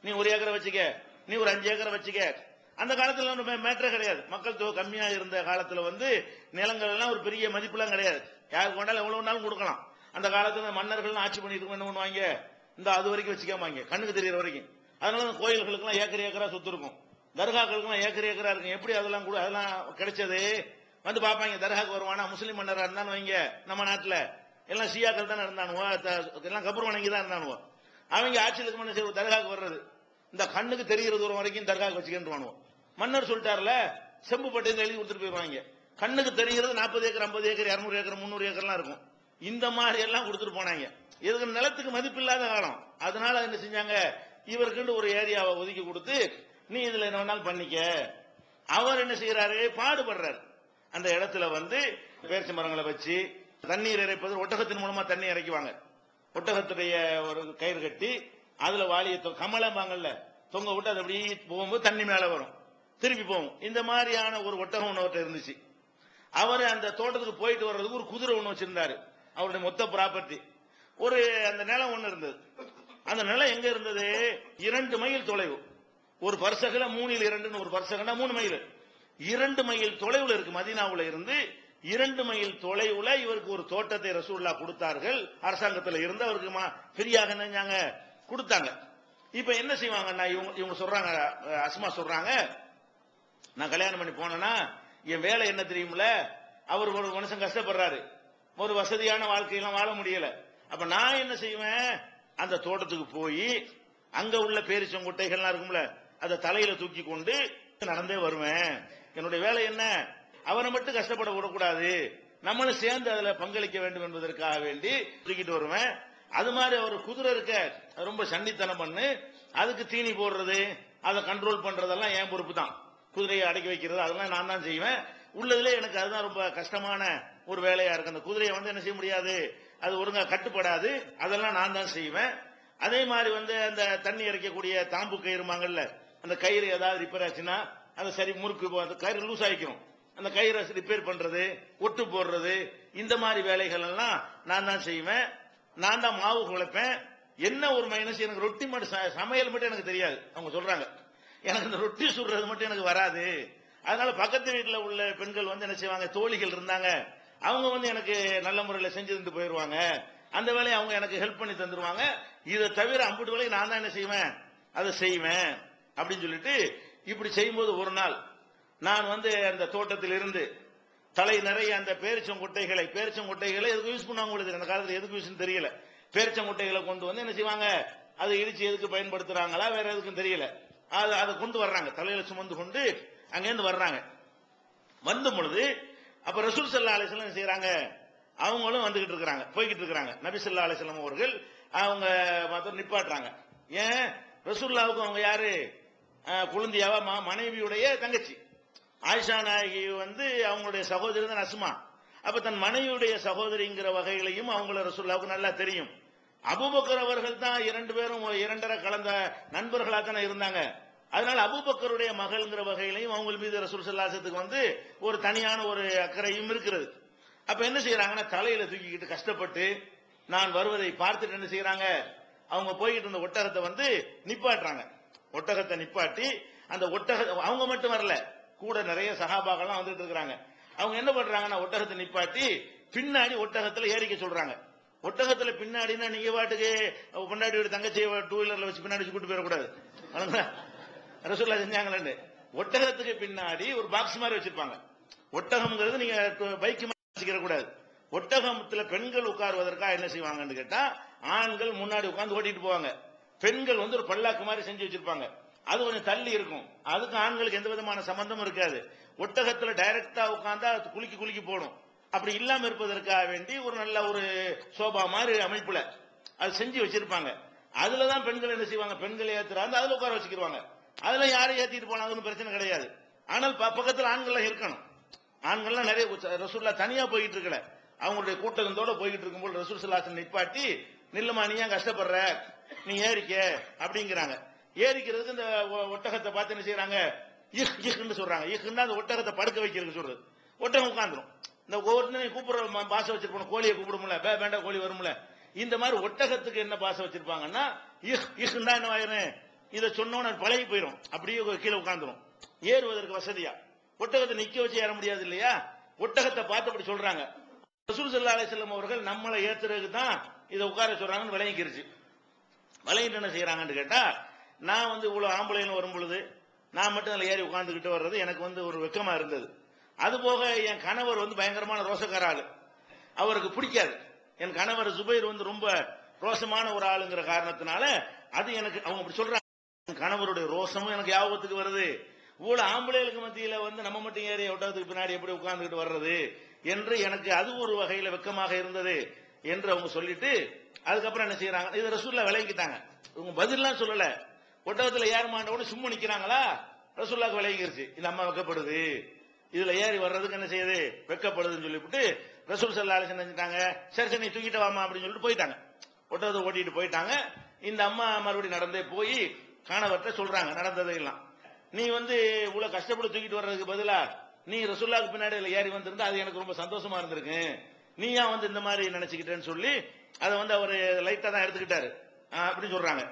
நீ 1 ஏக்கரை வச்சுக்க, நீ ஒரு 5 ஏக்கரை வச்சுக்க. அந்த காலத்துல மேட்டரே கிடையாது, மக்கள் தொகை கம்மியா இருந்த காலத்துல வந்து நிலங்கள் எல்லாம் ஒரு பெரிய மதிப்புலாம் கிடையாது, யாருக்கு வேண்டாலும் எவ்வளவு வேணாலும் கொடுக்கலாம். அந்த காலத்துல மன்னர்கள் ஆட்சி பண்ணிட்டு என்ன பண்ணுவாங்க, இந்த அது வரைக்கும் வச்சுக்காமாங்க, கண்ணுக்கு தெரியற வரைக்கும். அதனால அந்த கோயில்களுக்கு எல்லாம் ஏக்கர் ஏக்கரா சொத்து இருக்கும், தர்காக்களுக்கு எல்லாம் ஏக்கர் ஏக்கரா இருக்கும். எப்படி அதெல்லாம் கூட அதெல்லாம் கிடைச்சது? வந்து பாப்பாங்க, தர்காக்கு வருவானா முஸ்லீம் மன்னரா இருந்தான்னு வைங்க, நம்ம நாட்டுல எல்லாம் ஷியாக்கள் தானே இருந்தானுவோ, எல்லாம் கபர் வணங்கி தான் இருந்தானுவோ. அவங்க ஆட்சியில் என்ன செய்வோம், தர்காக்கு வர்றது இந்த கண்ணுக்கு தெரிகிற தூரம் வரைக்கும் தர்காக்கு வச்சுக்கிட்டு. மன்னர் சொல்லிட்டார்ல, செம்பு பட்டையில் எழுதி கொடுத்துட்டு போயிருவாங்க. கண்ணுக்கு தெரிகிறது 40 ஏக்கர் 50 ஏக்கர் 200 ஏக்கர் 300 ஏக்கர்லாம் இருக்கும். இந்த மாதிரி எல்லாம் கொடுத்துட்டு போனாங்க. இதுக்கு நிலத்துக்கு மதிப்பு இல்லாத காலம். அதனால என்ன செஞ்சாங்க, இவருக்கு ஒரு ஏரியாவை ஒதுக்கி கொடுத்து நீ இதுல என்ன வேணாலும் பண்ணிக்க. அவர் என்ன செய்யறாரு, பாடுபடுறாரு. அந்த இடத்துல வந்து பேரிச்ச மரங்களை வச்சு தண்ணீர் இறைப்பது, ஒட்டகத்தின் மூலமா தண்ணி இறைக்குவாங்க. ஒட்டகத்துடைய ஒரு கயிறு கட்டி அதுல வாளிய கமலம்பாங்கல்ல தொங்க விட்டு அது அப்படி போகும்போது தண்ணி மேல வரும், திருப்பி போகும். இந்த மாதிரியான ஒரு ஒட்டகம் ஒன்று இருந்துச்சு. அவர் அந்த தோட்டத்துக்கு போயிட்டு வர்றதுக்கு ஒரு குதிரை ஒன்று வச்சிருந்தாரு. அவருடைய மொத்த ப்ராப்பர்ட்டி ஒரு அந்த நிலம் ஒன்று இருந்தது. அந்த நிலம் எங்க இருந்தது, 2 மைல் தொலைவு. ஒரு பர்சகல 3 ஒரு பர்சகனா 3 மைல், 2 மைல் தொலைவுல இருக்கு. மதீனாவுல இருந்து 2 மைல் தொலைவுல இவருக்கு ஒரு தோட்டத்தை ரசூலுல்லாஹ் கொடுத்தார்கள். அரசாங்கத்தில் இருந்து அவருக்கு ஃப்ரீயாக நினைஞ்சாங்க கொடுத்தாங்க. இப்ப என்ன செய்வாங்கன்னா, இவங்க சொல்றாங்க, அஸ்மா சொல்றாங்க, நான் கல்யாணம் பண்ணி போனேன்னா என் வேலை என்ன தெரியுமில்ல, அவர் ஒரு மனுஷன் கஷ்டப்படுறாரு, ஒரு வசதியான வாழ்க்கையெல்லாம் வாழ முடியல. அப்ப நான் என்ன செய்வேன், அந்த தோட்டத்துக்கு போய் அங்க உள்ள பேரிச்சங்கொட்டைகள்லாம் இருக்கும்ல, அதை தலையில தூக்கி கொண்டு நடந்தே வருவேன். என்னுடைய வேலை என்ன, அவரை மட்டும் கஷ்டப்பட விடக்கூடாது, நம்மளும் சேர்ந்து அதுல பங்களிக்க வேண்டும் என்பதற்காக வேண்டி தூக்கிட்டு வருவேன். அது மாதிரி அவர் குதிரை இருக்க ரொம்ப சண்டித்தனம் பண்ணு, அதுக்கு தீனி போடுறது, அதை கண்ட்ரோல் பண்றதெல்லாம் என் பொறுப்பு தான். குதிரையை அடக்கி வைக்கிறது அதெல்லாம் நான் தான் செய்வேன். உள்ளதுல எனக்கு அதுதான் ரொம்ப கஷ்டமான ஒரு வேலையா இருக்கு. அந்த குதிரையை வந்து என்ன செய்ய முடியாது, அது ஒழுங்கா கட்டுப்படாது, அதெல்லாம் நான் தான் செய்வேன். அதே மாதிரி வந்து அந்த தண்ணி இறைக்கக்கூடிய தாம்பு கயிறுமாங்கல்ல, அந்த கயிறு ஏதாவது ரிப்பேர் ஆச்சுன்னா அதை சரி முறுக்கு அந்த கயிறு லூஸ் ஆகிக்கும், அந்த கயிறை ரிப்பேர் பண்றது, ஒட்டு போடுறது, இந்த மாதிரி வேலைகள் எல்லாம் நான் தான் செய்வேன். நான் தான் மாவு குழைப்பேன். என்ன ஒரு மைனஸ், எனக்கு ரொட்டி மட்டும் சமையல் மட்டும் எனக்கு தெரியாது. அவங்க சொல்றாங்க, எனக்கு இந்த ரொட்டி சுடுறது மட்டும் எனக்கு வராது. அதனால பக்கத்து வீட்டில் உள்ள பெண்கள் வந்து என்ன செய்வாங்க, தோழிகள் இருந்தாங்க, அவங்க வந்து எனக்கு நல்ல முறையில் செஞ்சு தந்து போயிடுவாங்க. அந்த வேலையை அவங்க எனக்கு ஹெல்ப் பண்ணி தந்துருவாங்க. இதை தவிர அம்புட்டு வேலையை நான் தான் என்ன செய்வேன், அதை செய்வேன் அப்படின்னு சொல்லிட்டு இப்படி செய்யும்போது ஒரு நாள் நான் வந்து அந்த தோட்டத்தில் இருந்து தலை நிறைய அந்த பேரிச்சங்கொட்டைகளை எதுக்கு யூஸ் பண்ணுவாங்க உங்களுக்கு அந்த காலத்தில் எதுக்கு யூஸ் தெரியல, பேரிச்சங்கொட்டைகளை கொண்டு வந்து என்ன செய்வாங்க, அதை இடிச்சு எதுக்கு பயன்படுத்துறாங்களா வேற எதுக்கும் தெரியல, அதை கொண்டு வர்றாங்க, தலையில சுமந்து கொண்டு அங்கேருந்து வர்றாங்க. வந்த பொழுது அப்ப ரசூல் ஸல்லல்லாஹு அலைஹி வஸல்லம் செய்யறாங்க, அவங்களும் வந்துகிட்டு இருக்காங்க, போய்கிட்டு இருக்காங்க. நபி ஸல்லல்லாஹு அலைஹி வஸல்லம் அவர்கள் அவங்க நிப்பாட்டுறாங்க. ஏன், ரசூலுல்லாஹ்வுக்கு அவங்க யாரு, குழந்தையாவா மனைவியுடைய தங்கச்சி ஆயிஷா நாயகி வந்து அவங்களுடைய சகோதரி தான் அஸ்மா. அப்ப தன் மனைவியுடைய சகோதரிங்கிற வகைகளையும் அவங்கள ரசூலுல்லாஹ்வுக்கு நல்லா தெரியும். அபூபக்கர் அவர்கள் தான் 2 பேரும் 2.5 கலந்த நண்பர்களா தானே இருந்தாங்க. அதனால அபூபக்கருடைய மகள்ங்கிற வகையிலையும் அவங்க மீது ரசூல் ஸல்லல்லாஹு அலைஹி வஸல்லம் வந்து ஒரு தனியான ஒரு அக்கறையும் இருக்கிறது. அப்ப என்ன செய்யறாங்கன்னா, தலையில தூக்கிக்கிட்டு கஷ்டப்பட்டு நான் வருவதை பார்த்துட்டு என்ன செய்யறாங்க, அவங்க போய்கிட்டு இருந்த ஒட்டகத்தை வந்து நிப்பாட்டுறாங்க. ஒட்டகத்தை நிப்பாட்டி அந்த அவங்க மட்டும் வரல, கூட நிறைய சஹாபாக்கள்லாம் வந்துட்டு இருக்காங்க. அவங்க என்ன பண்றாங்கன்னா, ஒட்டகத்தை நிப்பாட்டி பின்னாடி ஒட்டகத்துல ஏறிக்க சொல்றாங்க. ஒட்டகத்துல பின்னாடினா நீங்க பாட்டுக்கு பொண்டாட்டியோட தங்கச்சியை 2 வீலர்ல வச்சு பின்னாடி கூட்டு போயிடக்கூடாது. ரசூலுல்லாஹ் செஞ்சாங்களே, ஒட்டகத்துக்கு பின்னாடி ஒரு பாக்ஸ் மாதிரி வச்சிருப்பாங்க. ஒட்டகம்ங்கிறது நீங்க பைக் வச்சுக்கிற கூடாது. ஒட்டகத்துல பெண்கள் உட்காருவதற்காக என்ன செய்வாங்கன்னு கேட்டா, ஆண்கள் முன்னாடி உட்கார்ந்து ஓட்டிட்டு போவாங்க, பெண்கள் வந்து ஒரு பல்லாக்கு மாதிரி செஞ்சு வச்சிருப்பாங்க. அது கொஞ்சம் தள்ளி இருக்கும், அதுக்கு ஆண்களுக்கு எந்த விதமான சம்பந்தமும் இருக்காது. ஒட்டகத்துல டைரக்டா உட்கார்ந்தா குலுக்கி போடும். அப்படி இல்லாம இருப்பதற்காக வேண்டி ஒரு நல்ல ஒரு சோபா மாதிரி அமைப்புல அது செஞ்சு வச்சிருப்பாங்க. அதுலதான் பெண்கள் என்ன செய்வாங்க, பெண்கள் ஏத்துறாங்க, அதுல உட்கார வச்சுக்கிடுவாங்க. அதுல யாரும் ஏத்திட்டு போனாலும் பிரச்சனை கிடையாது. ஆனால் பக்கத்துல ஆண்கள் இருக்கணும். ஆண்கள்லாம் நிறைய ரசூலுல்லாஹ் தனியா போயிட்டு இருக்கல, அவங்களுடைய கூட்டத்தோட போய்கிட்டு இருக்கும்போது ரசூல் ஸல்லல்லாஹு அலைஹி வஸல்லம் நிப்பாட்டி, நில்லுமா நீ ஏன் கஷ்டப்படுற, நீ ஏறிக்க அப்படிங்கிறாங்க. ஏறிக்கிறதுக்கு இந்த ஒட்டகத்தை பார்த்து என்ன செய்யறாங்க, இஹ்ன்னு சொல்றாங்க. இஹ்ன்னா அந்த ஒட்டகத்தை படுக்க வைக்கிறதுக்கு சொல்றது. ஒட்டகம் உட்கார்ந்துரும். இந்த ஒவ்வொருத்தனையும் கூப்பிடுற பாசை வச்சிருப்போம், கோழியை கூப்பிடும்ல, வேண்டா கோழி வரும்ல, இந்த மாதிரி ஒட்டகத்துக்கு என்ன பாசை வச்சிருப்பாங்கன்னா இஹ்ன்னா என்ன ஆயிரும், இதை சொன்னோன்னு பழகி போயிடும், அப்படியே கீழே உட்கார்ந்துரும். ஏறுவதற்கு வசதியா. ஒட்டகத்தை நிக்க வச்சு ஏற முடியாது இல்லையா, ஒட்டகத்தை பார்த்து அப்படி சொல்றாங்க. ரசூல் ஸல்லல்லாஹு அலைஹி வஸல்லம் அவர்கள் நம்மளை ஏத்துறதுக்கு தான் இதை உட்கார சொல்றாங்கன்னு விளங்கிருச்சு. விளங்கிட்டு என்ன செய்யறாங்கன்னு கேட்டா, நான் வந்து இவ்வளவு ஆம்பளைன்னு வரும் பொழுது நான் மட்டும் அதில் ஏறி உட்கார்ந்துகிட்டு வர்றது எனக்கு வந்து ஒரு வெக்கமா இருந்தது. அது போக என் கணவர் வந்து பயங்கரமான ரோசக்கார ஆளு, அவருக்கு பிடிக்காது. என் கணவர் ஜுபைர் வந்து ரொம்ப ரோசமான ஒரு ஆளுங்கிற காரணத்தினால அது எனக்கு அவங்க அப்படி சொல்றாங்க. என் கணவருடைய ரோசமும் எனக்கு ஞாபகத்துக்கு வருது. இவ்வளவு ஆம்பளைகளுக்கு மத்தியில வந்து நம்ம மட்டும் ஏறி ஒட்டகத்துக்கு பின்னாடி எப்படி உட்கார்ந்துகிட்டு வர்றது என்று எனக்கு அது ஒரு வகையில வெக்கமாக இருந்தது என்று அவங்க சொல்லிட்டு அதுக்கப்புறம் என்ன செய்யறாங்க, இது ரசூலுல்லாஹ் விளங்கிட்டாங்க. இவங்க பதிலாம் சொல்லல, ஒட்டகத்துல ஏற மாட்டோன்னு சும்மா நிக்கிறாங்களா, ரசூலுல்லாஹ்க்கு விளங்கிருச்சு இந்த அம்மா வெக்கப்படுது, இதுல ஏறி வர்றதுக்கு என்ன செய்யுது வெக்கப்படுதுன்னு சொல்லிவிட்டு ரசூல் ஸல்லல்லாஹு அலைஹி வஸல்லம் செஞ்சுட்டாங்க. சரி சரி நீ தூக்கிட்டு வாமா அப்படின்னு சொல்லிட்டு போயிட்டாங்க. ஒட்டகத்தை ஓட்டிட்டு போயிட்டாங்க. இந்த அம்மா மறுபடியும் நடந்தே போய் கணவர்கிட்ட சொல்றாங்க நடந்ததையெல்லாம். நீ வந்து இவ்வளவு கஷ்டப்பட்டு தூக்கிட்டு வர்றதுக்கு பதிலா நீ ரசூலுல்லாஹ்க்கு பின்னாடி ஏறி வந்திருந்தா அது எனக்கு ரொம்ப சந்தோஷமா இருந்திருக்கு, நீ ஏன் வந்து இந்த மாதிரி நினைச்சுக்கிட்டேன்னு சொல்லி அதை வந்து அவர் லைட்டா தான் எடுத்துக்கிட்டாரு அப்படின்னு சொல்றாங்க.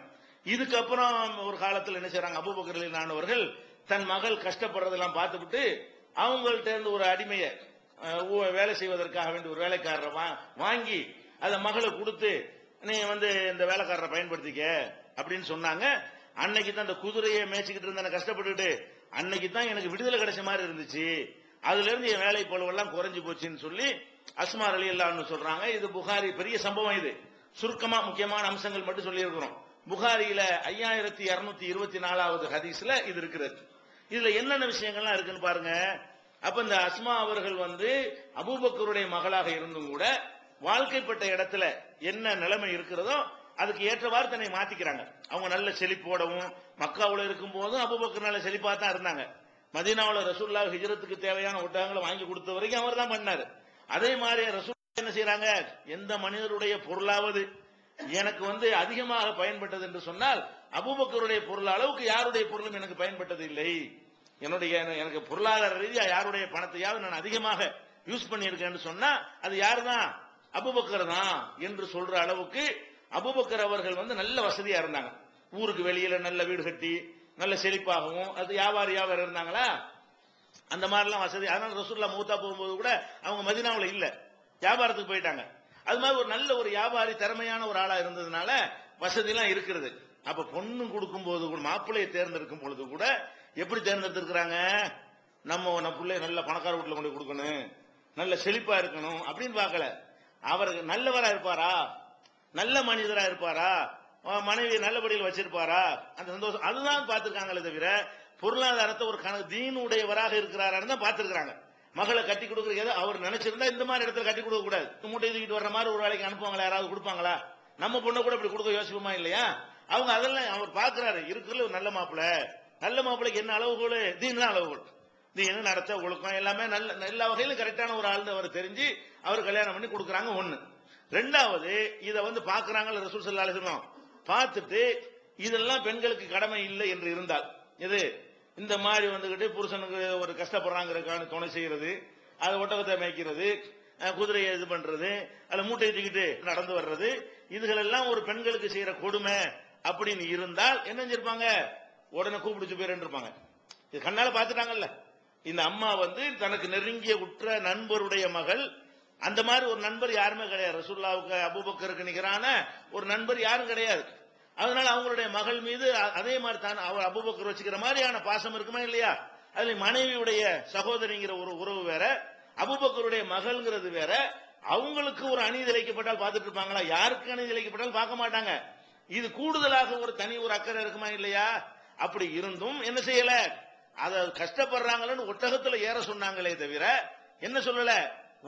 இதுக்கப்புறம் ஒரு காலத்தில் என்ன செய்றாங்க, அபூபக்கர் ரலியல்லாஹு அன்ஹு அவர்கள் தன் மகள் கஷ்டப்படுறதெல்லாம் பார்த்துவிட்டு அவங்கள்ட்ட இருந்து ஒரு அடிமையை வேலை செய்வதற்காக வேண்டிய ஒரு வேலைக்காரரை வாங்கி அதை மகளை கொடுத்து நீ வந்து இந்த வேலைக்காரரை பயன்படுத்திக்க அப்படின்னு சொன்னாங்க. அன்னைக்கு தான் அந்த குதிரையை மேய்ச்சிக்கிட்டு இருந்த கஷ்டப்பட்டுட்டு அன்னைக்கு தான் எனக்கு விடுதலை கிடைச்ச மாதிரி இருந்துச்சு, அதுல இருந்து என் வேலை பொழுவெல்லாம் குறைஞ்சு போச்சுன்னு சொல்லி அஸ்மா ரலியல்லாஹு அன்ஹா சொல்றாங்க. இது புகாரி பெரிய சம்பவம். இது சுருக்கமா முக்கியமான அம்சங்கள் மட்டும் சொல்லி இருக்கிறோம். புகாரியில 5224வது ஹதீஸ்ல இது இருக்கிறது. இதுல என்னென்ன விஷயங்கள்லாம் இருக்குன்னு பாருங்க. அப்ப இந்த அஸ்மா அவர்கள் வந்து அபூபக்கருடைய மகளாக இருந்தும் கூட வாழ்க்கைப்பட்ட இடத்துல என்ன நிலைமை இருக்கிறதோ அதுக்கு ஏற்றவாறு தன்னை மாத்திக்கிறாங்க. அவங்க நல்ல செழிப்போடவும் மக்காவுல இருக்கும் போதும் அபூபக்கர் நல்ல செழிப்பா தான் இருந்தாங்க. மதீனாவுல ரசூலுல்லாஹ் ஹிஜ்ரத்துக்கு தேவையான ஒட்டகங்களை வாங்கி கொடுத்த வரைக்கும் அவர் தான் பண்ணாரு. அதே மாதிரி ரசூல் என்ன செய்யறாங்க, எந்த மனிதருடைய பொருளாவது எனக்கு வந்து அதிகமாக பயன்பட்டது என்று சொன்னால் அபூபக்கருடைய பொருள் அளவுக்கு யாருடைய பொருளும் எனக்கு பயன்பட்டது இல்லை. எனக்கு பொருளாதார ரீதியா யாருடைய பணத்தையாவது நான் அதிகமாக யூஸ் பண்ணியிருக்கேன்னு சொன்னா அது யாருதான், அபூபக்கர் தான் என்று சொல்ற அளவுக்கு அபூபக்கர் அவர்கள் வந்து நல்ல வசதியா இருந்தாங்க. ஊருக்கு வெளியில நல்ல வீடு கட்டி நல்ல செழிப்பாகவும் அது வியாபாரியா இருந்தாங்களா, அந்த மாதிரிலாம் வசதி. அதனால ரசூலுல்லாஹ் மூத்தா போகும்போது கூட அவங்க மதீனாவுல இல்ல, வியாபாரத்துக்கு போயிட்டாங்க. அது மாதிரி ஒரு நல்ல ஒரு வியாபாரி திறமையான ஒரு ஆளா இருந்ததுனால வசதி எல்லாம் இருக்கிறது. அப்ப பொண்ணு கொடுக்கும் போது கூட மாப்பிள்ளையை தேர்ந்தெடுக்கும் பொழுது கூட எப்படி தேர்ந்தெடுத்திருக்கிறாங்க, நம்ம பிள்ளை நல்ல பணக்கார வீட்டுல கொண்டு கொடுக்கணும், நல்ல செழிப்பா இருக்கணும் அப்படின்னு பார்க்கல. அவருக்கு நல்லவரா இருப்பாரா, நல்ல மனிதரா இருப்பாரா, மனைவி நல்லபடியில் வச்சிருப்பாரா, அந்த சந்தோஷம் அதுதான் பார்த்திருக்காங்களே தவிர பொருளாதாரத்தை ஒரு தீனுடையவராக இருக்கிறாரான்னு தான் பார்த்திருக்கிறாங்க. மகளை கட்டி கொடுக்கறது அவர் நினைச்சிருந்தா இந்த மாதிரி இடத்துல கட்டி கொடுக்க கூடாது. மூட்டை தூக்கிட்டு வர்ற மாதிரி ஒரு வேலைக்கு அனுப்புவாங்களா, யாராவது கொடுப்பாங்களா? நம்ம பொண்ணை கூட இப்படி கொடுக்க யோசிப்போமா இல்லையா? அவங்க அதெல்லாம் அவர் பாக்குறாரு. இருக்கிறதுல ஒரு நல்ல மாப்பிள்ளை, நல்ல மாப்பிள்ளைக்கு என்ன அளவுகோல், தீன் தான் அளவுகோல். தீனு நடத்த ஒழுக்கம் எல்லாமே நல்ல எல்லா வகையிலும் கரெக்டான ஒரு ஆள் அவர் தெரிஞ்சு அவர் கல்யாணம் பண்ணி கொடுக்குறாங்க. ஒண்ணு. ரெண்டாவது, இதை வந்து பாக்குறாங்கல்ல ரசூல் ஸல்லல்லாஹு அலைஹி வஸல்லம், பார்த்துட்டு இதெல்லாம் பெண்களுக்கு கடமை இல்லை என்று இருந்தால், இது இந்த மாதிரி வந்துகிட்டு புருஷனுக்கு ஒரு கஷ்டப்படுறாங்கிறதுக்கான துணை செய்யறது, அது ஒட்டகத்தை மேய்க்கிறது, குதிரையை இது பண்றது, அதுல மூட்டையை தூக்கிட்டு நடந்து வர்றது, இதுகள் எல்லாம் ஒரு பெண்களுக்கு செய்யற கொடுமை அப்படின்னு இருந்தால் என்ன செஞ்சிருப்பாங்க, உடனே கூப்பிடுச்சு பேர் இருப்பாங்க. இது கண்ணால பாத்துட்டாங்கல்ல. இந்த அம்மா வந்து தனக்கு நெருங்கிய உற்ற நண்பருடைய மகள், அந்த மாதிரி ஒரு நண்பர் யாருமே கிடையாது. ரசூலுல்லாஹ்வுக்கு அபூபக்கருக்கு நிகரான ஒரு நண்பர் யாரும் கிடையாது. அதனால அவங்களுடைய மகள் மீது அதே மாதிரி தான் அவர் அபூபக்கர் வச்சுக்கிற மாதிரியான பாசம் இருக்குமா இல்லையா? அதுல மனைவியுடைய சகோதரிங்கிற ஒரு உறவு வேற, அபூபக்கருடைய மகள்ங்கிறது வேற. அவங்களுக்கு ஒரு அநீதி இழைக்கப்பட்டால் பார்த்துட்டு இருப்பாங்களா? யாருக்கு அநீதி இழைக்கப்பட்டாலும் பார்க்க மாட்டாங்க. இது கூடுதலாக ஒரு தனி ஒரு அக்கறை இருக்குமா இல்லையா? அப்படி இருந்தும் என்ன செய்யல, அத கஷ்டப்படுறாங்கன்னு ஒட்டகத்துல ஏற சொன்னாங்களே தவிர என்ன சொல்லல,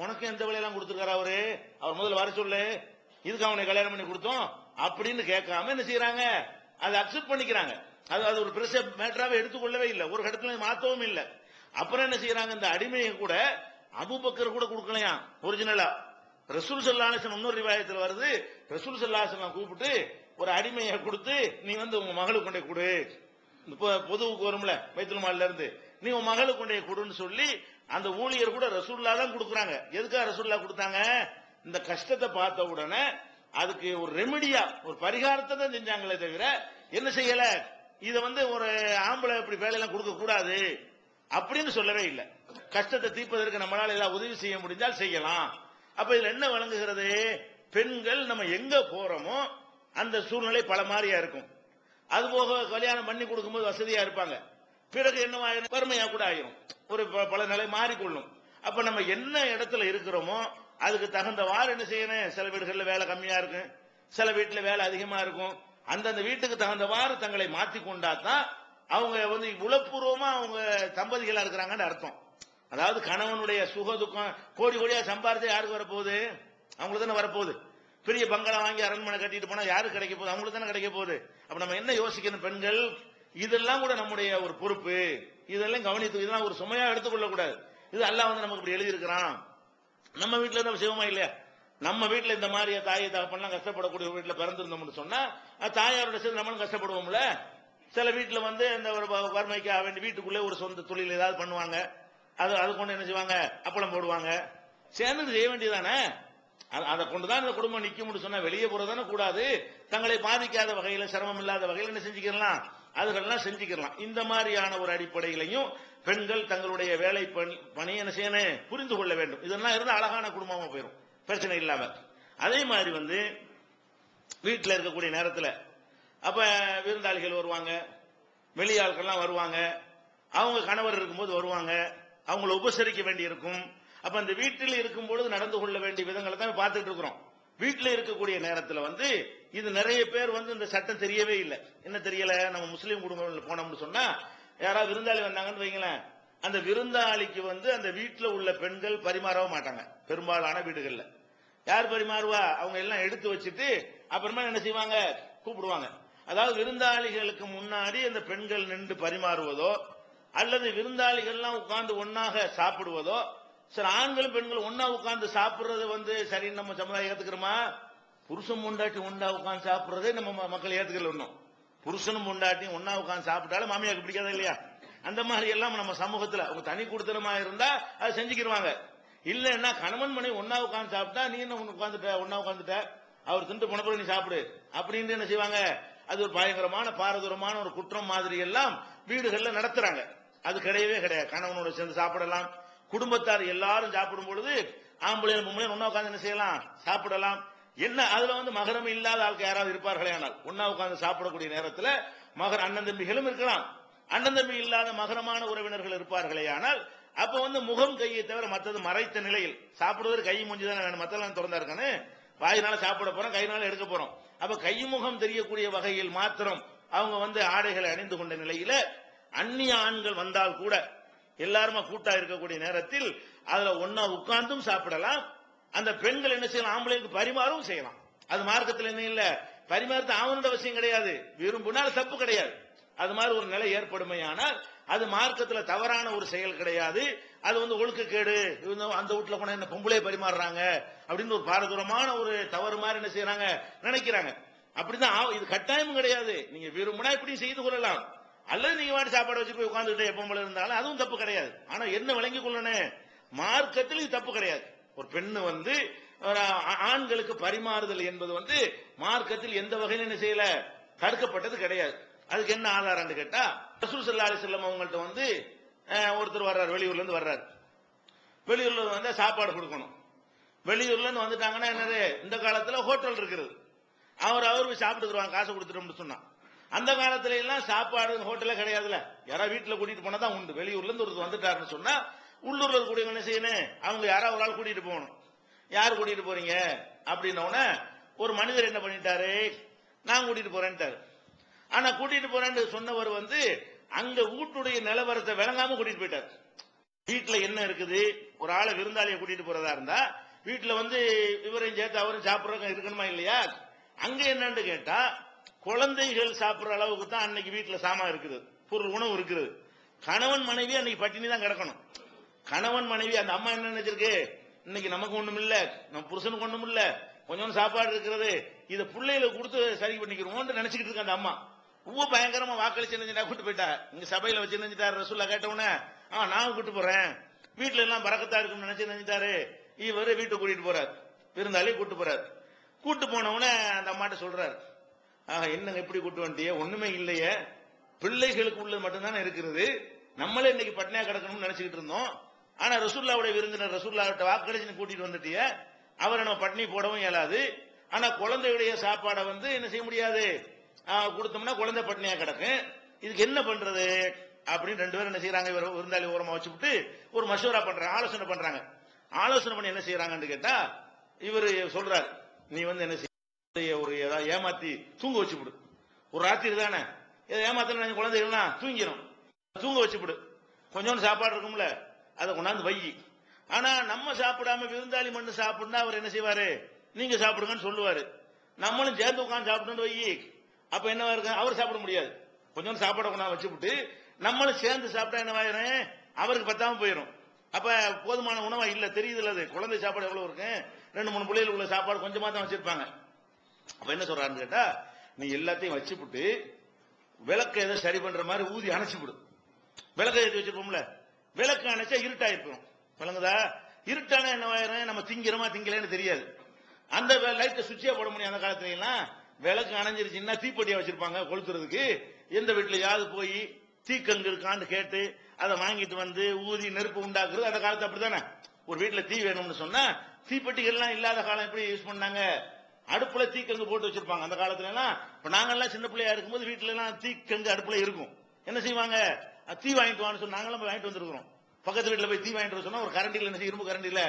உனக்கு எந்த வேலையெல்லாம் கொடுத்துருக்காரு அவரு, அவர் முதல்ல வர சொல்லு, இதுக்கு அவனை கல்யாணம் பண்ணி கொடுத்தோம் அப்படின்னு கேட்காம என்ன செய்யறாங்க, அதை அக்செப்ட் பண்ணிக்கிறாங்க. அது ஒரு பெருசா மேட்டராவே எடுத்துக்கொள்ளவே இல்லை, ஒரு இடத்துல மாத்தவும் இல்லை. அப்புறம் என்ன செய்யறாங்க, இந்த அடிமையை கூட அபூபக்கர் கூட கொடுக்கலையா ஒரிஜினலா. ரசூல் ஸல்லல்லாஹு அலைஹி வஸல்லம் இன்னொரு ரிவாயத்துல வருது, ரசூல் ஸல்லல்லாஹு அலைஹி வஸல்லம் கூப்பிட்டு ஒரு அடிமையை கொடுத்து நீ வந்து உங்க மகளுக்கு கொண்டே கொடு, பொதுவுக்கு வரும்ல பைத்துல் மால்ல இருந்து, நீ உன் மகளுக்கு கொண்டே கொடுன்னு சொல்லி அந்த ஊழியர் கூட ரசூலுல்லாஹ் தான் கொடுக்குறாங்க. எதுக்காக ரசூலுல்லாஹ் கொடுத்தாங்க, இந்த கஷ்டத்தை பார்த்த உடனே அதுக்கு ஒரு ரெமிடியா ஒரு பரிகாரத்தை தான் செஞ்சாங்களே தவிர என்ன செய்யல, இத வந்து ஒரு ஆம்பளை இப்படி வேலையெல்லாம் கொடுக்க கூடாது அப்படின்னு சொல்லவே இல்லை. கஷ்டத்தை தீர்ப்பதற்கு நம்மளால ஏதாவது உதவி செய்ய முடிஞ்சால் செய்யலாம், அப்ப இதுல என்ன வழங்குகிறது? பெண்கள் நம்ம எங்க போறோமோ அந்த சூழ்நிலை பல மாதிரியா இருக்கும். அதுபோக கல்யாணம் பண்ணி கொடுக்கும்போது வசதியா இருப்பாங்க, பிறகு என்ன வறுமையா கூட ஆயிரும், ஒரு பல நிலை மாறிக்கொள்ளும். அப்ப நம்ம என்ன இடத்துல இருக்கிறோமோ அதுக்கு தகுந்தவாறு என்ன செய்யணும்? சில வீடுகளில் வேலை கம்மியா இருக்கும், சில வீட்டுல வேலை அதிகமா இருக்கும். அந்தந்த வீட்டுக்கு தகுந்தவாறு தங்களை மாத்தி கொண்டாதான் அவங்க வந்து உளப்பூர்வமா அவங்க தம்பதிகளா இருக்கிறாங்கன்னு அர்த்தம். அதாவது கணவனுடைய சுக துக்கம் கோடி கோடியா சம்பாரிச்சு யாருக்கு வரப்போகுது? அவங்களுக்கு தானே வரப்போகுது. பெரிய பங்களா வாங்கி அரண்மனை கட்டிட்டு போனா யாருக்கு கிடைக்க போகுது? அவங்களுக்கு தானே கிடைக்க போகுது. அப்ப நம்ம என்ன யோசிக்கணும்? பெண்கள் இதெல்லாம் கூட நம்முடைய ஒரு பொறுப்பு, இதெல்லாம் கவனித்து, இதெல்லாம் ஒரு சுமையா எடுத்துக்கொள்ள கூடாது. இது அல்லாஹ் வந்து நமக்கு இப்படி எழுதி இருக்கிறான். நம்ம வீட்டுல இருந்தா சிவமா இல்லையா? நம்ம வீட்டுல இந்த மாதிரி தாயை தகப்பன்லாம் கஷ்டப்படக்கூடிய வீட்டுல பிறந்திருந்தோம்னு சொன்னா தாயாரோட சேர்ந்து நம்மளும் கஷ்டப்படுவோம்ல. சில வீட்டுல வந்து இந்த ஒரு வறுமைக்காக வேண்டி வீட்டுக்குள்ளே ஒரு சொந்த தொழில் ஏதாவது பண்ணுவாங்க, அது கொண்டு என்ன செய்வாங்க? அப்பளம் போடுவாங்க, சேர்ந்து செய்ய வேண்டியதானே. அதை கொண்டுதான் இந்த குடும்பம் நிக்கும் சொன்னா வெளியே போறதானே கூடாது. தங்களை பாதிக்காத வகையில, சிரமம் இல்லாத வகையில் என்ன செஞ்சுக்கலாம்? அதுகள்லாம் செஞ்சுக்கலாம். இந்த மாதிரியான ஒரு அடிப்படையிலையும் பெண்கள் தங்களுடைய வேலை பணி என்ன செய்யணும்? புரிந்து கொள்ள வேண்டும். இதெல்லாம் இருந்தா அழகான குடும்பமா போயிடும், பிரச்சனை இல்லாம. அதே மாதிரி வந்து வீட்டில் இருக்கக்கூடிய நேரத்தில் அப்ப விருந்தாளிகள் வருவாங்க, வெளியாட்கள்லாம் வருவாங்க, அவங்க கணவர் இருக்கும்போது வருவாங்க, அவங்களை உபசரிக்க வேண்டி இருக்கும். அப்ப அந்த வீட்டில் இருக்கும் பொழுது நடந்து கொள்ள வேண்டிய விதங்களை தான் பார்த்துட்டு இருக்கிறோம். வீட்டில் இருக்கக்கூடிய நேரத்தில் வந்து இது நிறைய பேர் வந்து இந்த சட்டம் தெரியவே இல்லை. என்ன தெரியல? நம்ம முஸ்லீம் குடும்பங்கள் போனோம்னு சொன்னா யாராவது விருந்தாளி வந்தாங்கன்னு வைங்களேன், அந்த விருந்தாளிக்கு வந்து அந்த வீட்டில் உள்ள பெண்கள் பரிமாறவும் மாட்டாங்க. பெரும்பாலான வீடுகள்ல யார் பரிமாறுவா? அவங்க எல்லாம் எடுத்து வச்சுட்டு அப்புறமா என்ன செய்வாங்க? கூப்பிடுவாங்க. அதாவது விருந்தாளிகளுக்கு முன்னாடி அந்த பெண்கள் நின்று பரிமாறுவதோ அல்லது விருந்தாளிகள்லாம் உட்கார்ந்து ஒன்னாக சாப்பிடுவதோ, சில ஆண்களும் பெண்களும் ஒன்னா உட்கார்ந்து சாப்பிடுறது வந்து சரின்னு நம்ம சமுதாயம் ஏத்துக்கிறோமா? புருஷன் முண்டாட்டி ஒன்னா உட்கார்ந்து சாப்பிடுறதே நம்ம மக்கள் ஏத்துக்கல. ஒன்னும் புருஷனும் முண்டாட்டியும் ஒன்னா உட்கார்ந்து சாப்பிட்டாலும் மாமியாருக்கு பிடிக்காத இல்லையா? அந்த மாதிரி எல்லாம் நம்ம சமூகத்தில் அவங்க தனி கொடுத்தனமா இருந்தா அதை செஞ்சுக்கிடுவாங்க. இல்லைன்னா கணவன் மனைவி ஒன்னா உட்கார்ந்து சாப்பிட்டா நீ என்ன உட்காந்துட்ட, ஒன்னா உட்காந்துட்ட, அவர் திண்டு போன பிறகு நீ சாப்பிடு அப்படின்னு என்ன செய்வாங்க? அது ஒரு பயங்கரமான பாரதூரமான ஒரு குற்றம் மாதிரி எல்லாம் வீடுகள்ல நடத்துறாங்க. அது கிடையவே கிடையாது. கணவனோட சேர்ந்து சாப்பிடலாம், குடும்பத்தார் எல்லாரும் சாப்பிடும் பொழுது ஆம்பளை பொம்பளை ஒன்னா உட்கார்ந்து என்ன செய்யலாம்? சாப்பிடலாம். என்ன அதுல வந்து மகரம் இல்லாத ஆளுக்கு யாராவது இருப்பார்களே ஆனால் ஒன்னா உட்கார்ந்து சாப்பிடக்கூடிய நேரத்தில் அண்ணன் தம்பிகளும் இருக்கலாம். அண்ணன் தம்பி இல்லாத மகரமான உறவினர்கள் இருப்பார்களே ஆனால் அப்ப வந்து முகம் கையை தவிர மற்றது மறைத்த நிலையில் சாப்பிடுவதற்கு கை மூஞ்சி தானே வேணும். மத்தெல்லாம் திறந்தா இருக்கானு வாயினால சாப்பிட போறோம், கையினால எடுக்க போறோம். அப்ப கை முகம் தெரியக்கூடிய வகையில் மாத்திரம் அவங்க வந்து ஆடைகளை அணிந்து கொண்ட நிலையில அந்நிய ஆண்கள் வந்தால் கூட எல்லாருமா கூட்டா இருக்கக்கூடிய நேரத்தில் அதுல ஒன்னா உட்கார்ந்தும் சாப்பிடலாம். அந்த பெண்கள் என்ன செய்யலாம்? ஆம்பளைக்கு பரிமாறவும் செய்யலாம். அது மார்க்கத்தில் என்ன இல்ல, பரிமாறத்து ஆவண அவசியம் கிடையாது, விரும்பினால் தப்பு கிடையாது. அது மாதிரி ஒரு நிலை ஏற்படுமையானால் அது மார்க்கத்தில் தவறான ஒரு செயல் கிடையாது. அது வந்து ஒழுக்கக்கேடு, அந்த வீட்டுல போன என்ன பொம்பளை பரிமாறுறாங்க அப்படின்னு ஒரு பாரதூரமான ஒரு தவறு மாதிரி என்ன செய்யறாங்க? நினைக்கிறாங்க. அப்படிதான் இது கட்டாயமும் கிடையாது. நீங்க விரும்பினா இப்படி செய்து கொள்ளலாம், அல்லது நீங்க வாட்டி சாப்பாடு வச்சு போய் உட்கார்ந்துட்டு எப்போ இருந்தாலும் அதுவும் தப்பு கிடையாது. ஆனா என்ன விளங்கிக் கொள்ளணும்? மார்க்கத்தில் இது தப்பு கிடையாது. ஒரு பெண்ணு வந்து ஆண்களுக்கு பரிமாறுதல் என்பது வந்து மார்க்கத்தில் எந்த வகையில் என்ன செய்யல, தடுக்கப்பட்டது கிடையாது. அதுக்கு என்ன ஆதாரம் கேட்டா, ரசூல் ஸல்லல்லாஹு அலைஹி வஸல்லம் அவங்கள்ட்ட வந்து ஒருத்தர் வர்றாரு, வெளியூர்ல இருந்து வர்றாரு. வெளியூர்ல வந்து சாப்பாடு கொடுக்கணும். வெளியூர்ல இருந்து வந்துட்டாங்கன்னா என்னது, இந்த காலத்துல ஹோட்டல் இருக்கிறது, அவர் போய் சாப்பிட்டுக்குருவாங்க காசு கொடுத்துட்டோம்னு சொன்னா. அந்த காலத்துல எல்லாம் சாப்பாடு ஹோட்டலே கிடையாதுல, யாராவது வீட்டுல கூட்டிட்டு போனா தான் உண்டு. வெளியூர்ல இருந்து ஒருத்தர் வந்துட்டாருன்னு சொன்னா உள்ளூர்ல கூடிய என்ன செய்யணும்? அவங்க யாராவது ஒரு ஆள் கூட்டிட்டு போகணும். யார் கூட்டிட்டு போறீங்க அப்படின்ன ஒரு மனிதர் என்ன பண்ணிட்டாரு? நான் கூட்டிட்டு போறேன்ட்டாரு. ஆனா கூட்டிட்டு போறேன்னு சொன்னவர் வந்து அங்க வீட்டுடைய நிலவரத்தை விளங்காம கூட்டிட்டு போயிட்டார். வீட்டுல என்ன இருக்குது, ஒரு ஆளை விருந்தாளியை கூட்டிட்டு போறதா இருந்தா வீட்டுல வந்து இவரையும் சேர்த்து அவரும் சாப்பிடுற இருக்கணுமா இல்லையா? அங்க என்னன்னு கேட்டா குழந்தைகள் சாப்பிடுற அளவுக்கு தான் அன்னைக்கு வீட்டுல சாமான் இருக்குது, பொருள் உணவு இருக்குது. கணவன் மனைவி அன்னைக்கு பட்டினி தான் கிடக்கணும். கணவன் மனைவி அந்த அம்மா என்ன நினைச்சிருக்கு? இன்னைக்கு நமக்கு ஒண்ணும் இல்ல, நம்ம புருஷனுக்கு ஒண்ணும் இல்ல, கொஞ்சம் சாப்பாடு இருக்கிறது, இதை பிள்ளைகளை கொடுத்து சரி பண்ணிக்கிறோம் நினைச்சுக்கிட்டு இருக்க அந்த அம்மா. பயங்கரமா வாக்களிச்சு கூட்டு போயிட்டா. இங்க சபையில வச்சு நினைச்சிட்டாரு. ரசூல்லா கேட்டவுடனே நான் கூட்டு போறேன், வீட்டுல எல்லாம் பறக்கத்தா இருக்குன்னு நினைச்சு நினைச்சிட்டாரு. இவரு வீட்டுக்கு கூட்டிட்டு போறாரு, விருந்தாளி கூட்டு போறாரு. கூட்டு போனவுடனே அந்த அம்மாட்ட சொல்றாரு, என்னங்க இப்படி கூட்டு வந்துட்டிய, ஒண்ணுமே இல்லையே, பிள்ளைகளுக்கு உள்ளது மட்டும்தானே இருக்கிறது, நம்மளே இன்னைக்கு பட்னியா கிடக்கணும்னு நினைச்சுக்கிட்டு இருந்தோம். ஆனா ரசூல்லாவுடைய விருந்தினர் ரசூல்லாவிட்ட வாக்களிச்சு கூட்டிட்டு வந்துட்டிய, அவரை நம்ம பட்னி போடவும் இயலாது. ஆனா குழந்தையுடைய சாப்பாடை வந்து என்ன செய்ய முடியாது, கொடுத்தோம்னா குழந்தை பட்னியா கிடக்கும். இதுக்கு என்ன பண்றது அப்படின்னு ரெண்டு பேரும் என்ன செய்யறாங்க, விருந்தாளி ஓரமா வச்சுட்டு ஒரு மசூரா பண்றாங்க, ஆலோசனை பண்றாங்க. ஆலோசனை பண்ணி என்ன செய்யறாங்கன்னு கேட்டா, இவரு சொல்றாரு, நீ வந்து என்ன செய்ய, ஒரு ஏதாவது ஏமாத்தி தூங்க வச்சுவிடு. ஒரு ராத்திரி தானே, ஏமாத்த குழந்தைகள்லாம் தூங்கிடும், தூங்க வச்சுவிடு. கொஞ்சோண்டு சாப்பாடு இருக்கும்ல, அதை கொண்டாந்து வை. ஆனா நம்ம சாப்பிடாம விருந்தாளி மட்டும் சாப்பிடுனா அவர் என்ன செய்வாரு, நீங்க சாப்பிடுங்கன்னு சொல்லுவாரு. நம்மளும் சேர்ந்து உட்காந்து சாப்பிட்டு வை. அப்ப என்னவா இருக்கு, அவர் சாப்பிட முடியாது. கொஞ்சம் சாப்பாடு கொண்டாந்து வச்சுவிட்டு நம்மளும் சேர்ந்து சாப்பிட்டா என்னவாயிரும், அவருக்கு பத்தாம போயிடும். அப்ப போதுமான உணவா இல்ல, தெரியுதுல்ல, அது குழந்தை சாப்பாடு எவ்வளவு இருக்கு, 2-3 பிள்ளைகள் உள்ள சாப்பாடு கொஞ்சமா தான் வச்சிருப்பாங்க. அப்ப என்ன சொல்றாருன்னு கேட்டா, நீ எல்லாத்தையும் வச்சுப்புட்டு விளக்க ஏதோ சரி பண்ற மாதிரி ஊதி அணைச்சுவிடு. விளக்க ஏற்றி வச்சிருப்போம்ல, விளக்கு அணைச்சா இருட்டாயிருக்கும், விளங்குதா? இருட்டான என்னவாயிரும், நம்ம திங்கிறோமா திங்கலன்னு தெரியாது. அந்த லைட்டை சுவிட்சே போட முடியும். அந்த காலத்துல எல்லாம் விளக்கு அணைஞ்சிருச்சுன்னா தீப்பெட்டியா வச்சிருப்பாங்க கொளுத்துறதுக்கு. எந்த வீட்டுல யாவது போய் தீக்கங்கு இருக்கான்னு கேட்டு அதை வாங்கிட்டு வந்து ஊதி நெருப்பு உண்டாக்குறது அந்த காலத்து அப்படித்தானே. ஒரு வீட்டுல தீ வேணும்னு சொன்னா தீப்பெட்டிகள் எல்லாம் இல்லாத காலம் எப்படி யூஸ் பண்ணாங்க, அடுப்புல தீக்கங்கு போட்டு வச்சிருப்பாங்க. அந்த காலத்துல எல்லாம், இப்ப நாங்கெல்லாம் சின்ன பிள்ளையா இருக்கும்போது வீட்டுல எல்லாம் தீக்கங்கு அடுப்புல இருக்கும். என்ன செய்வாங்க, தீ வாங்கிட்டு வான்னு சொன்னா நாங்களாம் வாங்கிட்டு வந்திருக்கிறோம். பக்கத்து வீட்டுல போய் தீ வாங்கிட்டு வர சொன்னா ஒரு கரண்டில என்ன இரும்பு கரண்டில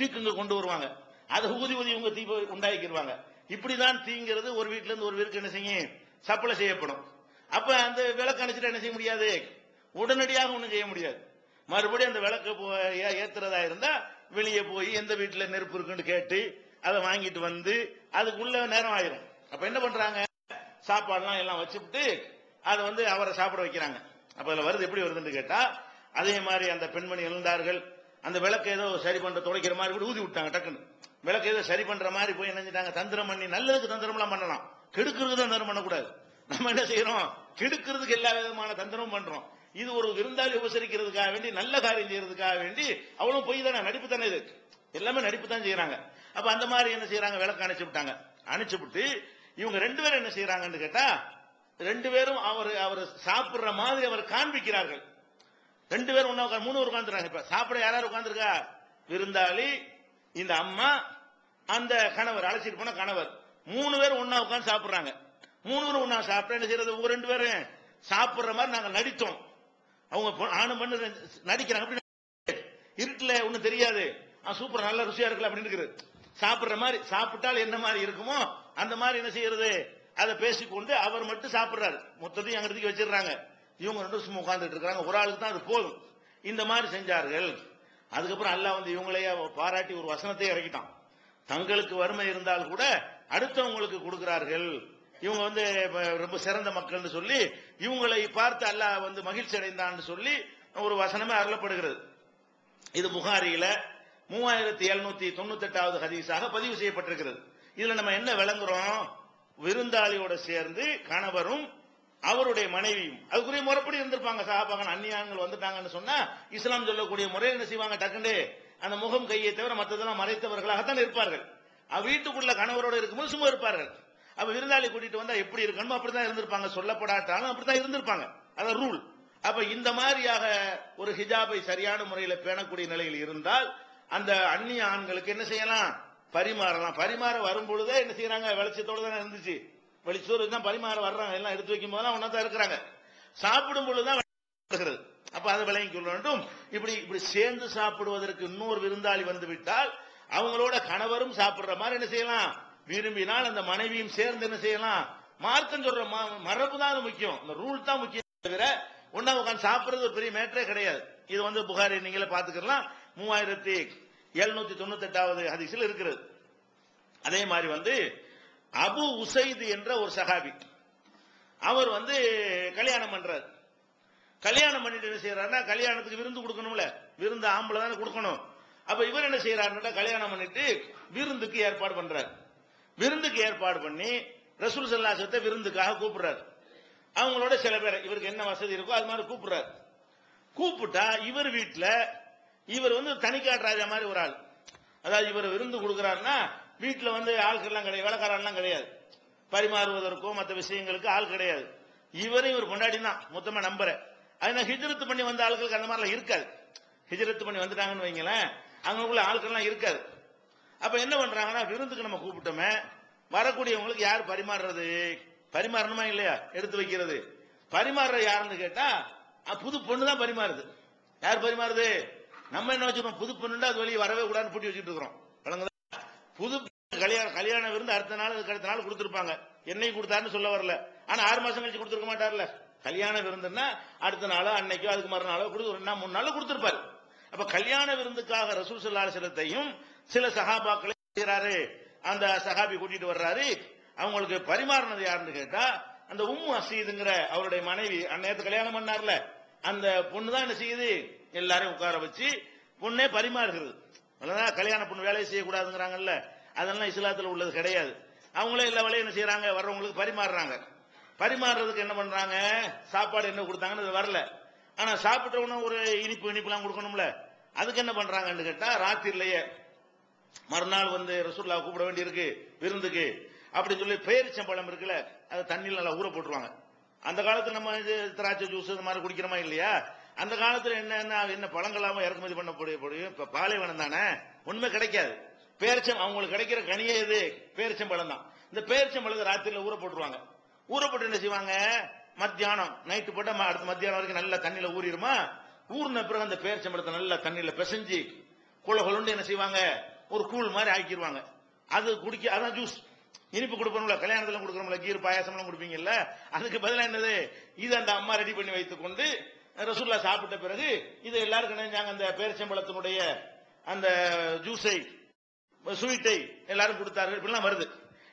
தீக்கங்கு கொண்டு வருவாங்க. அதை ஊதி ஊதி உங்க தீ உண்டாக்கிடுவாங்க. இப்படிதான் தீங்கிறது ஒரு வீட்டுல இருந்து ஒரு வீட்டுக்கு என்ன செய்யும், சப்ளை செய்யப்படும். அப்ப அந்த விளக்கு அணைச்சிட்டு என்ன செய்ய முடியாது, உடனடியாக ஒண்ணும் செய்ய முடியாது. மறுபடியும் அந்த விளக்கு ஏத்துறதா இருந்தா வெளியே போய் எந்த வீட்டுல நெருப்பு இருக்குன்னு கேட்டு அதை வாங்கிட்டு வந்து அதுக்குள்ள நேரம் ஆயிரும். அப்ப என்ன பண்றாங்க, சாப்பாடுலாம் எல்லாம் வச்சுட்டு அதை வந்து அவரை சாப்பிட வைக்கிறாங்க. அப்ப அதுல வருது எப்படி வருதுன்னு கேட்டா, அதே மாதிரி அந்த பெண்மணி எழுந்தார்கள், அந்த விளக்கு ஏதோ சரி பண்ற துடைக்கிற மாதிரி கூட ஊதி விட்டாங்க. டக்குன்னு விளக்கு ஏதோ சரி பண்ற மாதிரி போய் நினைஞ்சிட்டாங்க. தந்திரம் பண்ணி, நல்லதுக்கு தந்திரம் எல்லாம் பண்ணலாம், கெடுக்கிறதுக்கு தந்திரம் பண்ணக்கூடாது. நம்ம என்ன செய்யறோம், கெடுக்கிறதுக்கு எல்லா விதமான தந்திரமும் பண்றோம். இது ஒரு விருந்தாளி உபசரிக்கிறதுக்காக வேண்டி, நல்ல காரியம் செய்யறதுக்காக வேண்டி, அவ்வளவு பொய் தானே, நடிப்பு தானே, இது எல்லாமே நடிப்பு தான் செய்யறாங்க. அப்ப அந்த மாதிரி என்ன செய்யறாங்க, விளக்கு அணைச்சு விட்டாங்க. அணைச்சு விட்டு இவங்க ரெண்டு பேரும் என்ன செய்யறாங்கன்னு கேட்டா, ரெண்டு பேரும் அவர் சாப்பிடுற மாதிரி அவர் காண்பிக்கிறார்கள். ரெண்டு பேரும் ஒன்னா 3 பேர் உட்காந்துருக்காங்க. இப்ப சாப்பிட யாராவது உட்காந்துருக்கா, விருந்தாளி, இந்த அம்மா, அந்த கணவர், அழைச்சிட்டு போன கணவர், 3 பேரும் ஒன்னா உட்காந்து சாப்பிடுறாங்க. 3 பேரும் ஒன்னா சாப்பிட்டா என்ன செய்யறது, ஒரு 2 பேரும் சாப்பிடுற மாதிரி நாங்க நடித்தோம். அவங்க ஆணும் பண்ணு நடிக்கிறாங்க. இருட்டுல ஒண்ணும் தெரியாது, சூப்பர் நல்ல ருசியா இருக்குல்ல அப்படின்னு இருக்குது. சாப்பிடுற மாதிரி, சாப்பிட்டால் என்ன மாதிரி இருக்குமோ அந்த மாதிரி என்ன செய்யறது, அதை பேசிக்கொண்டு அவர் மட்டும் சாப்பிடுறாரு. மொத்தத்தையும் அங்க வச்சிடறாங்க. இவங்க ரெண்டும் சும்மா உட்கார்ந்துட்டு இருக்காங்க. ஒரு ஆளுக்கு தான் அது போதும். இந்த மாதிரி செஞ்சார்கள். அதுக்கப்புறம் அல்லாஹ் வந்து இவங்களையே பாராட்டி ஒரு வசனத்தை இறக்கிட்டான். தங்களுக்கு வறுமை இருந்தால் கூட அடுத்தவங்களுக்கு கொடுக்கிறார்கள், இவங்க வந்து ரொம்ப சிறந்த மக்கள் சொல்லி இவங்களை பார்த்து அல்லாஹ் வந்து மகிழ்ச்சி அடைந்தான்னு சொல்லி ஒரு வசனமே அருளப்படுகிறது. இது புகாரியில 3798வது ஹதீஸாக பதிவு செய்யப்பட்டிருக்கிறது. இதுல நம்ம என்ன விளங்குறோம், விருந்தாளியோட சேர்ந்து கணவரும் அவருடைய மனைவியும் அதுக்குரிய முறைப்படி இருந்திருப்பாங்க. சஹாபாக்கள் அந்நியான்கள் வந்துட்டாங்கன்னு சொன்னா இஸ்லாம் சொல்லக்கூடிய முறை என்ன செய்வாங்க, டக்குண்டு அந்த முகம் கையை தவிர மற்றதெல்லாம் மறைத்தவர்களாகத்தான் இருப்பார்கள். வீட்டுக்குள்ள கணவரோட இருக்கும்போது சும்மா இருப்பார்கள். அப்ப விருந்தாளி கூட்டிட்டு வந்தா எப்படி இருக்கணும் அப்படிதான் இருந்திருப்பாங்க. சொல்லப்படாட்டாலும் அப்படித்தான் இருந்திருப்பாங்க, அதான் ரூல். அப்ப இந்த மாதிரியாக ஒரு ஹிஜாபை சரியான முறையில் பேணக்கூடிய நிலையில் இருந்தால் அந்த அந்நிய ஆண்களுக்கு என்ன செய்யலாம், பரிமாறலாம். பரிமாற வரும்பொழுதே என்ன செய்யறாங்க, வெளிச்சத்தோடு தானே இருந்துச்சு, வெளிச்சோறு தான் பரிமாற வர்றாங்க. எல்லாம் எடுத்து வைக்கும் போதெல்லாம் ஒன்னா தான் இருக்கிறாங்க. சாப்பிடும் பொழுதுதான் வருகிறது. அப்ப அதை விளங்கிக் கொள்ள வேண்டும். இப்படி இப்படி சேர்ந்து சாப்பிடுவதற்கு இன்னொரு விருந்தாளி வந்து விட்டால் அவங்களோட கணவரும் சாப்பிடுற மாதிரி என்ன செய்யலாம், விரும்பினால் அந்த மனைவியும் சேர்ந்து என்ன செய்யலாம். மார்க்கம் சொல்ற மரபு தான் முக்கியம், இந்த ரூல் தான் முக்கியம். தவிர ஒன்னா உட்காந்து சாப்பிடுறது ஒரு பெரிய மேட்டரே கிடையாது. இது வந்து புகாரி நீங்களே பாத்துக்கலாம், 3798வது ஹதீஸில் இருக்கிறது. அதே மாதிரி வந்து அபு உசைது என்ற ஒரு சஹாபி, அவர் வந்து கல்யாணம் பண்றார். கல்யாணம் பண்ணிட்டு என்ன செய்யறாருன்னா, கல்யாணத்துக்கு விருந்து கொடுக்கணும்ல, விருந்து ஆம்பளை தானே கொடுக்கணும். அப்ப இவர் என்ன செய்யறாருன்னா, கல்யாணம் பண்ணிட்டு விருந்துக்கு ஏற்பாடு பண்றாரு. விருந்துக்கு ஏற்பாடு பண்ணி ரசூல் ஸல்லல்லாஹு அலைஹி வஸல்லம் விருந்துக்காக கூப்பிடுறாரு. அவங்களோட சில பேர் இவருக்கு என்ன வசதி இருக்கோ அது மாதிரி கூப்பிடுறாரு. கூப்பிட்டா இவர் வீட்டுல இவர் வந்து தனிக்காட்டு ராஜா மாதிரி ஒரு ஆள். அதாவது இவர் விருந்து கொடுக்கிறாருன்னா வீட்டுல வந்து ஆட்கள்லாம் கிடையாது, வேலைக்காரெல்லாம் கிடையாது, பரிமாறுவதற்கோ மற்ற விஷயங்களுக்கு ஆள் கிடையாது. இவரும் இவர் கொண்டாடி தான் மொத்தமா நம்புற. அதனால ஹிஜ்ரத் பண்ணி வந்த ஆட்களுக்கு அந்த மாதிரிலாம் இருக்காது. ஹிஜ்ரத் பண்ணி வந்துட்டாங்கன்னு வைங்களேன், அவங்களுக்குள்ள ஆட்கள்லாம் இருக்காது. அப்ப என்ன பண்றாங்கன்னா, விருந்துக்கு நம்ம கூப்பிட்டோமே, வரக்கூடியவங்களுக்கு யார் பரிமாறுறது? பரிமாறணுமா இல்லையா? எடுத்து வைக்கிறது. பரிமாறுற யாருன்னு கேட்டா, புது பொண்ணு தான் பரிமாறுது. யார் பரிமாறுது? நம்ம என்ன வச்சுக்கோம், புது பொண்ணுண்டா அது வெளியே வரவே கூடாதுன்னு பூட்டி வச்சுட்டு இருக்கிறோம். புது கல்யாண விருந்து அடுத்த நாள் அடுத்த நாள் கொடுத்திருப்பாங்க. என்னைக்கு கொடுத்தாருன்னு சொல்ல வரல. ஆனா 6 மாசம் கழிச்சு கொடுத்திருக்க மாட்டார்ல. கல்யாண விருந்துன்னா அடுத்த நாளோ அன்னைக்கோ அதுக்கு மறுநாளோ 2 நாள் 3 நாள் கொடுத்திருப்பாரு. அப்ப கல்யாண விருந்துக்காக ரசூல் ஸல்லல்லாஹு அலைஹி வஸல்லத்தையும் சில சஹாபாக்களை செய்றாரு. அந்த சஹாபி கூட்டிட்டு வர்றாரு. அவங்களுக்கு பரிமாறினது யாருன்னு கேட்டா, அந்த உம்மு அசீதுங்கிற அவருடைய மனைவி, அன்னையத்து கல்யாணம் பண்ணார்ல, அந்த பொண்ணு தான் என்ன செய்யுது, எல்லாரையும் உட்கார வச்சு பொண்ணே பரிமாறுகிறது. கல்யாண பொண்ணு வேலையை செய்யக்கூடாதுங்கிறாங்கல்ல, அதெல்லாம் இஸ்லாத்துல உள்ளது கிடையாது. அவங்களே எல்லா வேலையும் என்ன செய்யறாங்க, வர்றவங்களுக்கு பரிமாறுறாங்க. பரிமாறுறதுக்கு என்ன பண்றாங்க, சாப்பாடு என்ன கொடுத்தாங்கன்னு வரல. ஆனா சாப்பிட்டவன ஒரு இனிப்புலாம் கொடுக்கணும்ல, அதுக்கு என்ன பண்றாங்கன்னு கேட்டா, ராத்திரிலேயே மறுநாள் வந்து ரசூலுல்லாஹ் கூப்பிட வேண்டி இருக்கு விருந்துக்கு அப்படின்னு சொல்லி பேரிச்சம்பழம் இருக்குல்ல, அதை தண்ணியில் நல்லா ஊற போட்டுருவாங்க. அந்த காலத்துல நம்ம திராட்சை ஜூஸ் இது மாதிரி குடிக்கிறோமா இல்லையா? அந்த காலத்துல என்ன பழங்களாம இறக்குமதி பண்ணக்கூடிய இப்ப பாலைவனம் தானே, ஒண்ணுமே கிடைக்காது. அவங்களுக்கு கிடைக்கிற கனியே இது பேரிச்சம்பழம் தான். இந்த பேரிச்சம்பழத்தை ராத்திரில ஊற போட்டுருவாங்க. ஊற போட்டு என்ன செய்வாங்க, மத்தியானம் நைட்டு போட்டா அடுத்த மத்தியானம் வரைக்கும் நல்லா தண்ணியில ஊறிடுமா. ஊறின பிறகு அந்த பேரிச்சம்பழத்தை நல்லா தண்ணியில பிசைஞ்சு குளகுலுண்டு என்ன செய்வாங்க, ஒரு கூழ் மாதிரி ஆக்கிடுவாங்க. அது குடிக்க, அதான் ஜூஸ். இனிப்பு கொடுப்போம்ல, கல்யாணத்துல கொடுக்குறோம்ல, கீர் பாயாசம் எல்லாம் கொடுப்பீங்கல்ல, அதுக்கு பதிலா என்னது, இது அந்த அம்மா ரெடி பண்ணி வைத்துக் கொண்டு ரசூலுல்லாஹ் சாப்பிட்ட பிறகு இது எல்லாருக்கும் நினைஞ்சாங்க, அந்த பேரிச்சம்பழத்தினுடைய அந்த ஜூஸை ஸ்வீட்டை எல்லாரும் கொடுத்தார்கள். இப்படிலாம் வருது.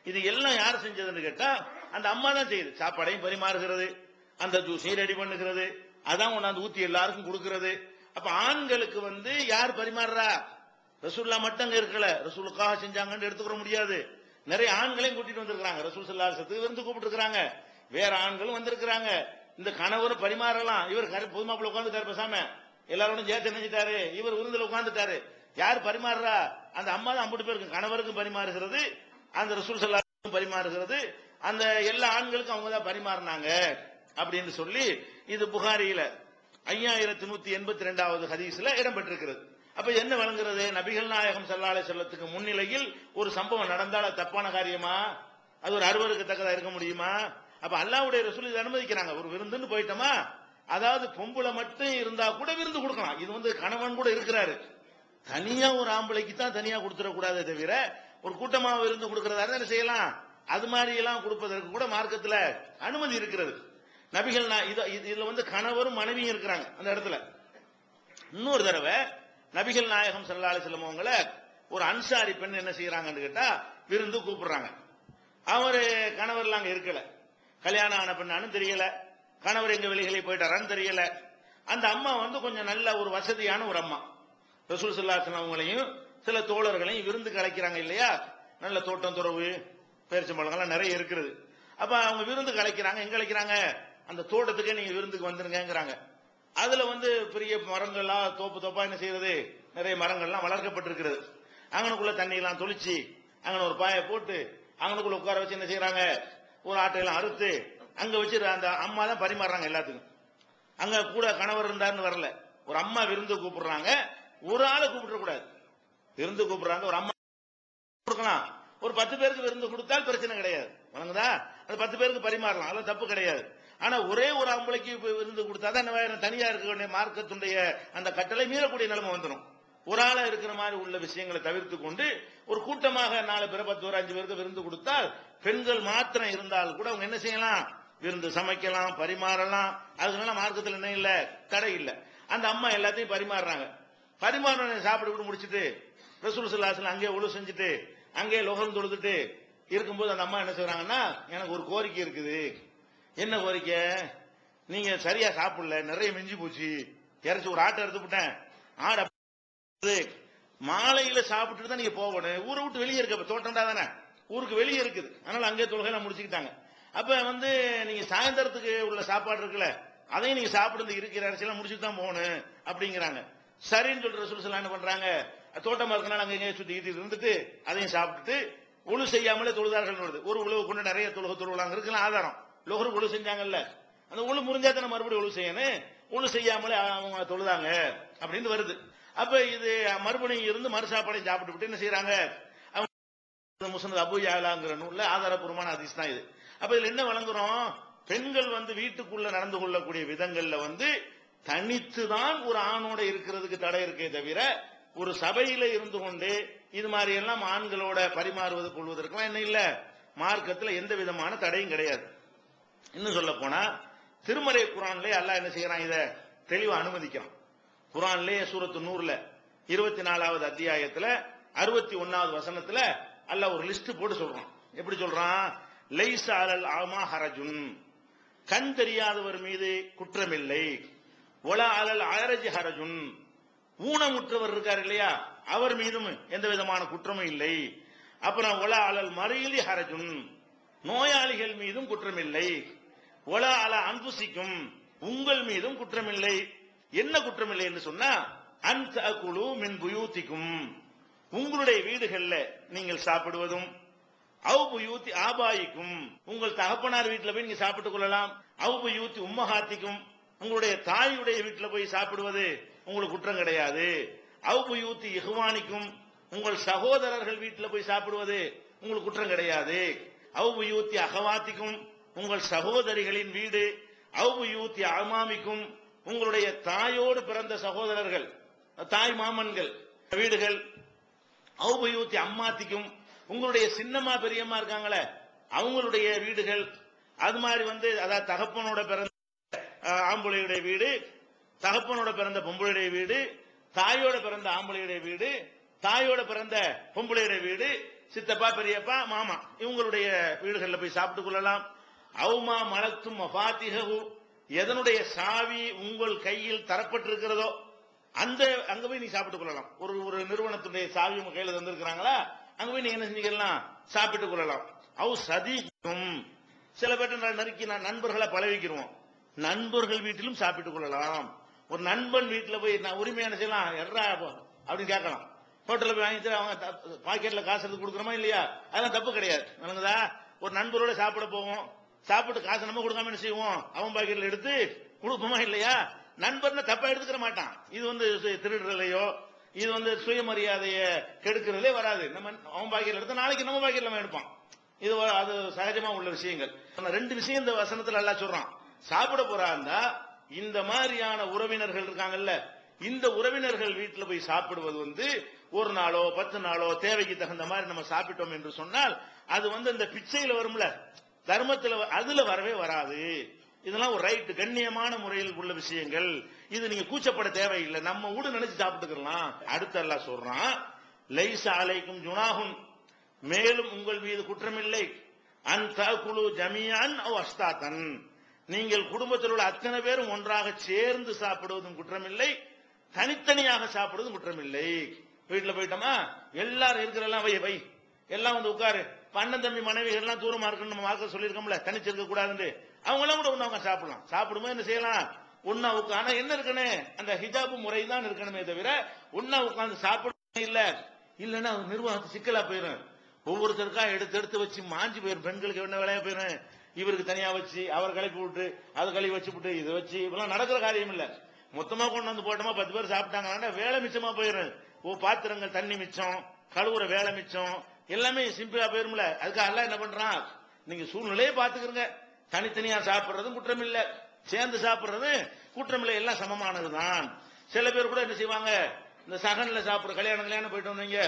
இது எல்லாம் யார் செஞ்சதுன்னு கேட்டா, அந்த அம்மா தான் செய்யுது. சாப்பாடையும் பரிமாறுகிறது, அந்த ஜூஸையும் ரெடி பண்ணுகிறது, அதான் கொண்டாந்து ஊத்தி எல்லாருக்கும் கொடுக்கிறது. அப்ப ஆண்களுக்கு வந்து யார் பரிமாறுறா? ரசூலுல்லாஹ் மட்டும் அங்க இருக்கல, ரசூலுக்காக செஞ்சாங்கன்னு எடுத்துக்கிற முடியாது. நிறைய ஆண்களையும் கூட்டிட்டு வந்திருக்காங்க. ரசூல் ஸல்லல்லாஹு அலைஹி வஸல்லம் விருந்து கூப்பிட்டு இருக்காங்க. வேற ஆண்களும் வந்திருக்கிறாங்க. இந்த கணவரும் பரிமாறலாம். இவர் பொதுமாப்பிள்ள உட்கார்ந்துட்டாரு, பேசாம எல்லாரோடும் சேர்த்து நினைச்சிட்டாரு, இவர் விருந்துல உட்கார்ந்துட்டாரு. யார் பரிமாறுறா? அந்த அம்மா தான். 50 பேருக்கு கணவருக்கும் பரிமாறுகிறது, அந்த ரசூல் ஸல்லல்லாஹு அலைஹி வஸல்லம் பரிமாறுகிறது, அந்த எல்லா ஆண்களுக்கும் அவங்க தான் பரிமாறினாங்க அப்படின்னு சொல்லி இது புகாரியில 5182வது ஹதீஸ்ல இடம்பெற்றிருக்கிறது. அப்ப என்ன வழங்குறது, நபிகள் நாயகம் ஸல்லல்லாஹு அலைஹி வஸல்லத்துக்கு முன்னிலையில் ஒரு சம்பவம் நடந்தால் தப்பான காரியமா? அது ஒரு அருவருக்கத்தக்கதா இருக்க முடியுமா? அப்ப அல்லாஹ்வுடைய ரசூல் இதை அனுமதிக்கிறாங்க. ஒரு விருந்துன்னு போயிட்டோமா, அதாவது பொம்பளை மட்டும் இருந்தா கூட விருந்து கொடுக்கலாம். இது வந்து கணவன் கூட இருக்கிறாரு, தனியா ஒரு ஆம்பளைக்கு தான் தனியா கொடுத்துடக்கூடாதே தவிர, ஒரு கூட்டமா விருந்து கொடுக்கறதா என்ன செய்யலாம், அது மாதிரி எல்லாம் கொடுப்பதற்கு கூட மார்க்கத்துல அனுமதி இருக்கிறது. நபிகள் இதுல வந்து கணவரும் மனைவியும் இருக்கிறாங்க அந்த இடத்துல. இன்னொரு தடவை நபிகள் நாயகம் ஸல்லல்லாஹு அலைஹி வஸல்லம் அவங்கள ஒரு அன்சாரி பெண் என்ன செய்யறாங்கன்னு கேட்டா, விருந்து கூப்பிடுறாங்க. அவரு கணவர்லாம் அங்க இருக்கல, கல்யாணம் ஆன பெண்ணான்னு தெரியல, கணவர் எங்க வெளிகளை போயிட்டாரான்னு தெரியல. அந்த அம்மா வந்து கொஞ்சம் நல்ல ஒரு வசதியான ஒரு அம்மா. ரசூல் ஸல்லல்லாஹு அலைஹி வஸல்லம் அவங்களையும் சில தோழர்களையும் விருந்துக்கு அழைக்கிறாங்க இல்லையா, நல்ல தோட்டம் துறவு பேரிச்சம்பழங்கள்லாம் நிறைய இருக்கிறது. அப்ப அவங்க விருந்துக்கு அழைக்கிறாங்க. எங்க அழைக்கிறாங்க, அந்த தோட்டத்துக்கே நீங்க விருந்துக்கு வந்துருங்கிறாங்க. அதுல வந்து பெரிய மரங்கள்லாம் தோப்பு தோப்பா என்ன செய்யறது, நிறைய மரங்கள்லாம் வளர்க்கப்பட்டிருக்கிறது. அங்கனுக்குள்ள தண்ணி எல்லாம் தொளிச்சு அங்க ஒரு பாயை போட்டு அங்கனுக்குள்ள உட்கார வச்சு என்ன செய்யறாங்க, ஒரு ஆட்டையெல்லாம் அறுத்து அங்க வச்சு அந்த அம்மா தான் பரிமாறுறாங்க எல்லாத்துக்கும். அங்க கூட கணவர் இருந்தாருன்னு வரல, ஒரு அம்மா விருந்து கூப்பிடுறாங்க. ஒரு ஆளை கூப்பிட கூடாது, விருந்து கூப்பிடுறாங்க, ஒரு அம்மா கொடுக்கலாம். ஒரு 10 பேருக்கு விருந்து கொடுத்தால் பிரச்சனை கிடையாது, வணங்குதா, அது 10 பேருக்கு பரிமாறலாம், அதெல்லாம் தப்பு கிடையாது. ஆனா ஒரே ஒரு ஆம்பளைக்கு விருந்து கொடுத்தாதான் தனியா இருக்க வேண்டிய மார்க்கத்துடைய அந்த கட்டளை மீறக்கூடிய நிலைமை வந்துடும். ஒரு ஆளா இருக்கிற மாதிரி உள்ள விஷயங்களை தவிர்த்து கொண்டு ஒரு கூட்டமாக 4 பேர் 10 பேர் 5 பேருக்கு விருந்து கொடுத்தால், பெண்கள் மாத்திரம் இருந்தால் கூட அவங்க என்ன செய்யலாம், விருந்து சமைக்கலாம், பரிமாறலாம். அதுக்குனால மார்க்கத்தில் என்ன இல்ல, தடை இல்ல. அந்த அம்மா எல்லாத்தையும் பரிமாறுறாங்க. பரிமாற சாப்பிட்டு முடிச்சுட்டு ரசூல் ஸல்லல்லாஹு அலைஹி வஸல்லம் அங்கே ஒழு செஞ்சுட்டு அங்கே லொஹர் தொழுதுட்டு இருக்கும்போது அந்த அம்மா என்ன செய்றாங்கன்னா, எனக்கு ஒரு கோரிக்கை இருக்குது. என்ன கோரிக்கை, நீங்க சரியா சாப்பிடல, நிறைய மிஞ்சி போச்சு, இறைச்சி ஒரு ஆட்டை எடுத்து விட்டேன், ஆடு மாலையில சாப்பிட்டுட்டு தான் நீங்க போகணும், ஊரை விட்டு வெளியே இருக்க, தோட்டம்டா தானே, ஊருக்கு வெளியே இருக்குது, அதனால அங்கே தொழுகை முடிச்சுக்கிட்டாங்க. அப்ப வந்து நீங்க சாயந்தரத்துக்கு உள்ள சாப்பாடு இருக்குல்ல, அதையும் நீங்க சாப்பிட்டு இருக்கிற இறைச்சியெல்லாம் முடிச்சுட்டு தான் போகணும் அப்படிங்கிறாங்க. சரின்னு சொல்ற ரசூல் ஸல்லல்லாஹு என்ன பண்றாங்க, தோட்டமா இருக்கனால அங்க எங்கேயும் சுத்தி இருந்துட்டு அதையும் சாப்பிட்டுட்டு ஒழு செய்யாமலே தொழுதார்கள் வருது. ஒரு உழவு கொண்டு நிறைய தொழுவாங்க இருக்கலாம் ஆதாரம். லோகரு ஒழு செஞ்சாங்கல்ல, அந்த ஒழு முறிஞ்சா தானே மறுபடியும் ஒழு செய்யணும், ஒழு செய்யாமலே அவங்க தொழுதாங்க அப்படின்னு வருது. அப்ப இது மறுபடியும் இருந்து மறு சாப்பாடை சாப்பிட்டு விட்டு என்ன செய்யறாங்க, முஸ்னத் அபூ யாலாங்கிற நூல்ல ஆதாரபூர்வமான ஹதீஸ் தான் இது. அப்ப இதுல என்ன வழங்குறோம்? பெண்கள் வந்து வீட்டுக்குள்ள நடந்து கொள்ளக்கூடிய விதங்கள்ல வந்து தனித்துதான் ஒரு ஆணோட இருக்கிறதுக்கு தடை இருக்கே தவிர, ஒரு சபையில இருந்து கொண்டு இது மாதிரி எல்லாம் ஆண்களோட பரிமாறுவது கொள்வதற்கு என்ன இல்ல, மார்க்கத்துல எந்த விதமான தடையும் கிடையாது. இன்னும் சொல்ல போனா திருமறை குர்ஆன்லயே அல்லாஹ் என்ன செய்யறான், இத தெளிவா அனுமதிக்கிறான். குர்ஆன்லயே சூரத்து நூர்ல 24வது அத்தியாயத்துல 61வது வசனத்துல அல்லாஹ் ஒரு லிஸ்ட் போட்டு சொல்றான். எப்படி சொல்றான்? லைஸ அலல் ஆமா ஹரஜுன், கண் தெரியாதவர் மீது குற்றமில்லை. ஒலா அலல் அயரஜ் ஹரஜுன், ஊனமுற்றவர் இருக்கார் இல்லையா, அவர் மீதும் எந்த விதமான குற்றமும் இல்லை. அப்புறம் ஒலா அலல் மரீலி ஹரஜுன், நோயாளிகள் மீதும் குற்றமில்லை. ஒலா அல அன்புசிக்கும், உங்கள் மீதும் குற்றமில்லை. என்ன குற்றமில்லை என்று சொன்னா, அந்த குழு மின் புயூத்திக்கும், உங்களுடைய வீடுகள்ல நீங்கள் சாப்பிடுவதும், அவு புயூத்தி ஆபாயிக்கும், உங்கள் தகப்பனார் வீட்டில் போய் நீங்க சாப்பிட்டுக் கொள்ளலாம். அவு புயூத்தி உம்மஹாத்திக்கும், உங்களுடைய தாயுடைய வீட்டில் போய் சாப்பிடுவது உங்களுக்கு குற்றம் கிடையாது. அவு புயூத்தி இஹ்வானிக்கும், உங்கள் சகோதரர்கள் வீட்டில் போய் சாப்பிடுவது உங்களுக்கு குற்றம் கிடையாது. அவு புயூத்தி அகவாத்திக்கும், உங்கள் சகோதரிகளின் வீடு. அவு புயூத்தி அமாமிக்கும், உங்களுடைய தாயோடு பிறந்த சகோதரர்கள், தாய் மாமன்கள் வீடுகள். அவு புயூத்தி அம்மாத்திக்கும், உங்களுடைய சின்னம்மா பெரியம்மா இருக்காங்களே அவங்களுடைய வீடுகள். அது மாதிரி வந்து அதாவது தகப்பனோட பிறந்த ஆம்பளையுடைய வீடு, தகப்பனோட பிறந்த பொம்பளையுடைய வீடு, தாயோட பிறந்த ஆம்பளையுடைய வீடு, தாயோட பிறந்த பொம்பளையுடைய வீடு, சித்தப்பா பெரியப்பா மாமா இவங்களுடைய வீடுகளில் போய் சாப்பிட்டுக் கொள்ளலாம். அவுமா மலத்தும் மஃபாத்திஹு, எதனுடைய சாவி உங்கள் கையில் தரப்பட்டிருக்கிறதோ அந்த அங்க போய் நீ சாப்பிட்டுக் கொள்ளலாம். ஒரு நிறுவனத்துடைய சாவி உங்க கையில தந்திருக்கிறாங்களா, அங்க போய் நீங்க என்ன செஞ்சுக்கலாம், சாப்பிட்டுக் கொள்ளலாம். அவு சதீக்கும், சில பேர்ட்ட நறுக்கி நண்பர்களை பழகிக்கிறோம், நண்பர்கள் வீட்டிலும் சாப்பிட்டுக் கொள்ளலாம். ஒரு நண்பன் வீட்டில் போய் நான் உரிமையான செய்யலாம் எட்ரா அப்படின்னு கேட்கலாம். ஹோட்டலில் போய் வாங்கிட்டு அவங்க பாக்கெட்ல காசு எடுத்து கொடுக்குறோமா இல்லையா, அதெல்லாம் தப்பு கிடையாது. நல்லதா, ஒரு நண்பரோட சாப்பிட போவோம், சாப்பிட்டு காசு நம்ம கொடுக்காம என்ன செய்வோம், அவன் பாக்கெட்ல எடுத்து கொடுப்போமா இல்லையா. நண்பர்னு தப்பா எடுத்துக்கிற மாட்டான். இது வந்து திருடுறதையோ இது வந்து சுயமரியாதையை கெடுக்கிறதே வராது. நம்ம அவன் பாக்கெட்ல எடுத்தா நாளைக்கு நம்ம பாக்கெட்ல அவன் எடுப்பான். இது அது சகஜமா உள்ள விஷயங்கள். ரெண்டு விஷயம் இந்த வசனத்துல எல்லாம் சொல்றான். சாப்பிட போறாந்தா இந்த மாதிரியான உறவினர்கள் இருக்காங்கல்ல, இந்த உறவினர்கள் வீட்டுல போய் சாப்பிடுவது வந்து ஒரு நாளோ 10 நாளோ தேவைக்கு தகுந்த மாதிரி நம்ம சாப்பிட்டோம் என்று சொன்னால் அது வந்து இந்த பிச்சையில வரும்ல, தர்மத்துல அதுல வரவே வராது. இதெல்லாம் ஒரு ரைட், கண்ணியமான முறையில் உள்ள விஷயங்கள். இது நீங்க கூச்சப்பட தேவையில்லை, நம்ம ஊடு நினைச்சு சாப்பிட்டுக்கலாம். அடுத்து அல்லாஹ் சொல்றான், லைஸ அலைக்கும் ஜுனாஹுன், மேலும் உங்கள் மீது குற்றமில்லை. அன் தகுலு ஜமியான் அவ் அஸ்தாத்தன், நீங்கள் குடும்பத்தில் உள்ள அத்தனை பேரும் ஒன்றாக சேர்ந்து சாப்பிடுவதும் குற்றமில்லை, தனித்தனியாக சாப்பிடுவதும் குற்றமில்லை. வீட்டுல போயிட்டோமா எல்லாரும் இருக்கிறெல்லாம் வை வை எல்லாம் வந்து உட்காரு. அண்ணன் தம்பி மனைவிகள் எல்லாம் தூரமா இருக்குன்னு நம்ம வாக்க சொல்லியிருக்கோம்ல, தனிச்சு இருக்க கூடாதுன்னு. அவங்க எல்லாம் கூட ஒண்ணா சாப்பிடலாம். சாப்பிடும்போது என்ன செய்யலாம், ஒன்னா உட்காந்து. ஆனா என்ன இருக்கனே, அந்த ஹிஜாபு முறை தான் இருக்கணுமே தவிர ஒன்னா உட்காந்து சாப்பிட இல்ல. இல்லன்னா நிர்வாகத்து சிக்கலா போயிடும். ஒவ்வொருத்தருக்கா எடுத்து வச்சு மாஞ்சி போயிடும். பெண்களுக்கு என்ன வேலையா போயிடும், இவருக்கு தனியா வச்சு அவர் கலப்பி விட்டு அதை கழுவி வச்சு விட்டு இதை வச்சு இப்பெல்லாம் நடக்கிற காரியம் இல்ல. மொத்தமா கொண்டு வந்து போட்டோமா 10 பேர் சாப்பிட்டாங்கன்னா வேலை மிச்சமா போயிடும். பாத்திரங்கள் தண்ணி மிச்சம், கழுவுற வேலை மிச்சம், எல்லாமே சிம்பிளா போயிரும்ல. அதுக்கு அல்லாஹ் என்ன பண்றான், நீங்க சூழ்நிலையே பாத்துக்கிறங்க. தனித்தனியா சாப்பிடுறதும் குற்றம் இல்ல, சேர்ந்து சாப்பிடுறது குற்றம் இல்லை, எல்லாம் சமமானதுதான். சில பேர் கூட என்ன செய்வாங்க, இந்த சகன்ல சாப்பிடுற கல்யாணம் போயிட்டு வந்தீங்க,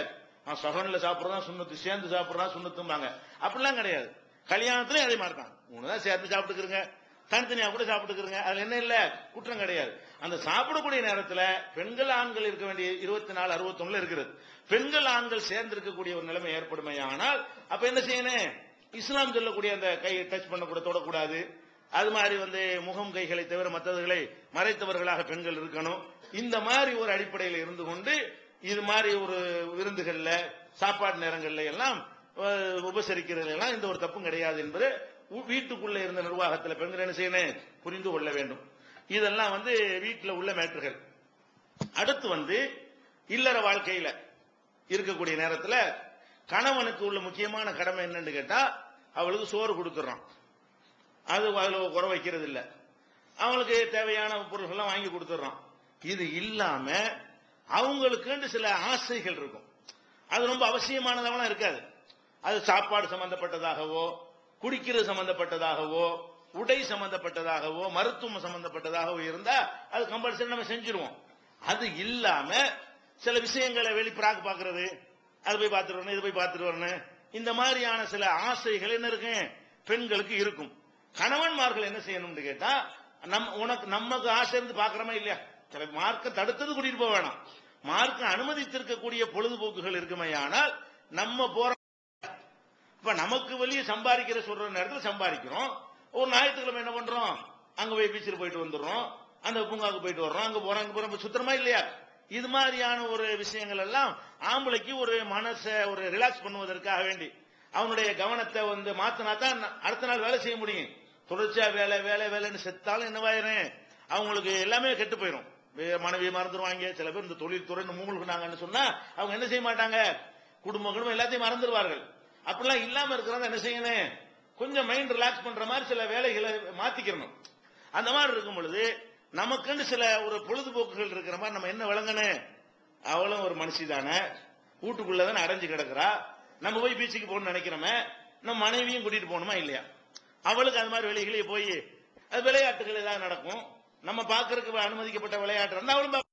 சகன்ல சாப்பிடுறதா சுண்ணத்து, சேர்ந்து சாப்பிடுறதா சுண்ணத்தும்பாங்க. அப்படிலாம் கிடையாது. கல்யாணத்திலே அதே மாதிரி தான், உனதான் சேர்ந்து சாப்பிட்டுக்கிறங்க, தனித்தனியா கூட சாப்பிட்டுக்கிறங்க, அதுல என்ன இல்ல, குற்றம் கிடையாது. அந்த சாப்பிடக்கூடிய நேரத்தில் பெண்கள் ஆண்கள் இருக்க வேண்டிய 24 61 இருக்கிறது. பெண்கள் ஆண்கள் சேர்ந்து இருக்கக்கூடிய ஒரு நிலைமை ஏற்படுமே. ஆனால் அப்ப என்ன செய்யணும், இஸ்லாம் சொல்லக்கூடிய அந்த கையை டச் பண்ண கூட தொடக்கூடாது. அது மாதிரி வந்து முகம் கைகளை தவிர மற்றவர்களை மறைத்தவர்களாக பெண்கள் இருக்கணும். இந்த மாதிரி ஒரு அடிப்படையில் இருந்து கொண்டு இது மாதிரி ஒரு விருந்துகள்ல சாப்பாடு நேரங்கள்ல எல்லாம் உபசரிக்கிறது எல்லாம் இந்த ஒரு தப்பும் கிடையாது என்பது வீட்டுக்குள்ள இருந்த நிர்வாகத்தில் பெண்கள் என்ன செய்யணும், புரிந்து கொள்ள வேண்டும். இதெல்லாம் வந்து வீட்டில் உள்ள மேட்டர்கள். அடுத்து வந்து இல்லற வாழ்க்கையில இருக்கக்கூடிய நேரத்தில் கணவனுக்கு உள்ள முக்கியமான கடமை என்னன்னு கேட்டா, அவளுக்கு சோறு கொடுத்துறான், அது அதுல குறை வைக்கிறது இல்ல, அவங்களுக்கு தேவையான பொருள்கள் வாங்கி கொடுத்துறான். இது இல்லாம அவங்களுக்கு சில ஆசைகள் இருக்கும், அது ரொம்ப அவசியமானதெல்லாம் இருக்காது. அது சாப்பாடு சம்பந்தப்பட்டதாகவோ, குடிக்கிறது சம்பந்தப்பட்டதாகவோ, உடை சம்பந்தப்பட்டதாகவோ, மருத்துவம் சம்பந்தப்பட்டதாகவோ இருந்தா அது கம்பல்சரி நம்ம செஞ்சிருவோம். அது இல்லாம சில விஷயங்களை வெளிப்பிராக்கு பாக்குறது, அது போய் பார்த்துட்டு வரணும், இது போய் பார்த்துட்டு வரணும், இந்த மாதிரியான சில ஆசைகள் என்ன இருக்கு பெண்களுக்கு இருக்கும். கணவன்மார்கள் என்ன செய்யணும்னு கேட்டா, நமக்கு ஆசை இருந்து பாக்குறோமா இல்லையா, சில மார்க்க தடுத்தது கூட்டிட்டு போக வேணாம். மார்க்க அனுமதித்திருக்கக்கூடிய பொழுதுபோக்குகள் இருக்குமே, ஆனால் நம்ம போற இப்ப நமக்கு வெளியே சம்பாதிக்கிற சொல்ற நேரத்தில் சம்பாதிக்கிறோம். ஒரு ஞாயிற்றுக்கிழமை என்ன பண்றோம், அங்க போய் பீச்சில் போயிட்டு வந்துடுறோம், அந்த பூங்காவுக்கு போயிட்டு வர்றோம், அங்க போறோம் அங்க போறோம், சுத்தமா இல்லையா. இது மாதிரியான ஒரு விஷயங்கள் எல்லாம் ஆம்பளைக்கு ஒரு மனசை ஒரு ரிலாக்ஸ் பண்ணுவதற்காக வேண்டி அவனுடைய கவனத்தை மாத்தினா தான் அடுத்த நாள் வேலை செய்ய முடியும். தொடர்ச்சியா வேலை வேலை வேலைன்னு செத்தாலும் என்னவாயிரும், அவங்களுக்கு எல்லாமே கெட்டு போயிடும். மனைவியை மறந்துடுவாங்க. சில பேர் இந்த தொழில் துறைன்னு மூழ்கினாங்கன்னு சொன்னா அவங்க என்ன செய்ய மாட்டாங்க, குடும்பங்களும் எல்லாத்தையும் மறந்துடுவார்கள். அப்படிலாம் இல்லாம இருக்கிறவங்க என்ன செய்யணும், கொஞ்சம் மைண்ட் ரிலாக்ஸ் பண்ற மாதிரி சில வேலைகளை மாத்திக்கணும். அந்த மாதிரி இருக்கும் பொழுது நமக்குன்னு சில ஒரு பொழுதுபோக்குகள் இருக்கிற மாதிரி நம்ம என்ன விளங்கணும், அவளும் ஒரு மனுஷி தானே, வீட்டுக்குள்ளதானே அடைஞ்சு கிடக்குறா, நம்ம போய் பீச்சுக்கு போகணும்னு நினைக்கிறோமே, நம்ம மனைவியும் கூட்டிட்டு போகணுமா இல்லையா. அவளுக்கு அது மாதிரி வெளிகளே போய் அது விளையாட்டுகள் ஏதாவது நடக்கும், நம்ம பார்க்கறதுக்கு அனுமதிக்கப்பட்ட விளையாட்டு இருந்தா அவளும்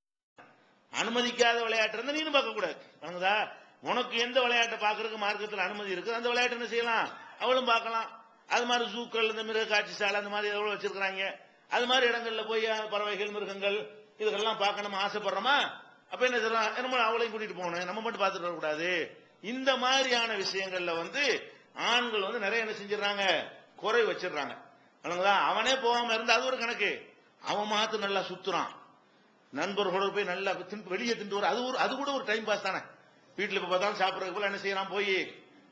அனுமதிக்காத விளையாட்டு இருந்தா நீனும் பார்க்க கூடாது. உனக்கு எந்த விளையாட்டை பார்க்கறதுக்கு மார்க்கத்தில் அனுமதி இருக்கு அந்த விளையாட்டு என்ன செய்யலாம், அவளும் பார்க்கலாம். அது மாதிரி ஜூக்கள், இந்த மிருக காட்சி சாலை, அந்த மாதிரி எவ்வளவு வச்சிருக்காங்க, அது மாதிரி இடங்கள்ல போய் பறவைகள், மிருகங்கள் இதெல்லாம் பார்க்க நம்ம ஆசைப்படுறோமா, அப்ப என்ன செய்யலாம், நம்ம அவளையும் கூட்டிட்டு போகணும், நம்ம மட்டும் பார்த்துட்டு வரக்கூடாது. இந்த மாதிரியான விஷயங்கள்ல ஆண்கள் நிறைய என்ன செஞ்சிடறாங்க, குறை வச்சிடறாங்க. அவனே போகாம இருந்தா அது ஒரு கணக்கு, அவன் மாத்து நல்லா சுத்துறான், நண்பர்களோடு போய் நல்லா வெளியே திண்டு வர, அது கூட ஒரு டைம் பாஸ் தானே. வீட்டுல இப்ப பார்த்தாலும் சாப்பிடறதுக்கு போல என்ன செய்யறான், போய்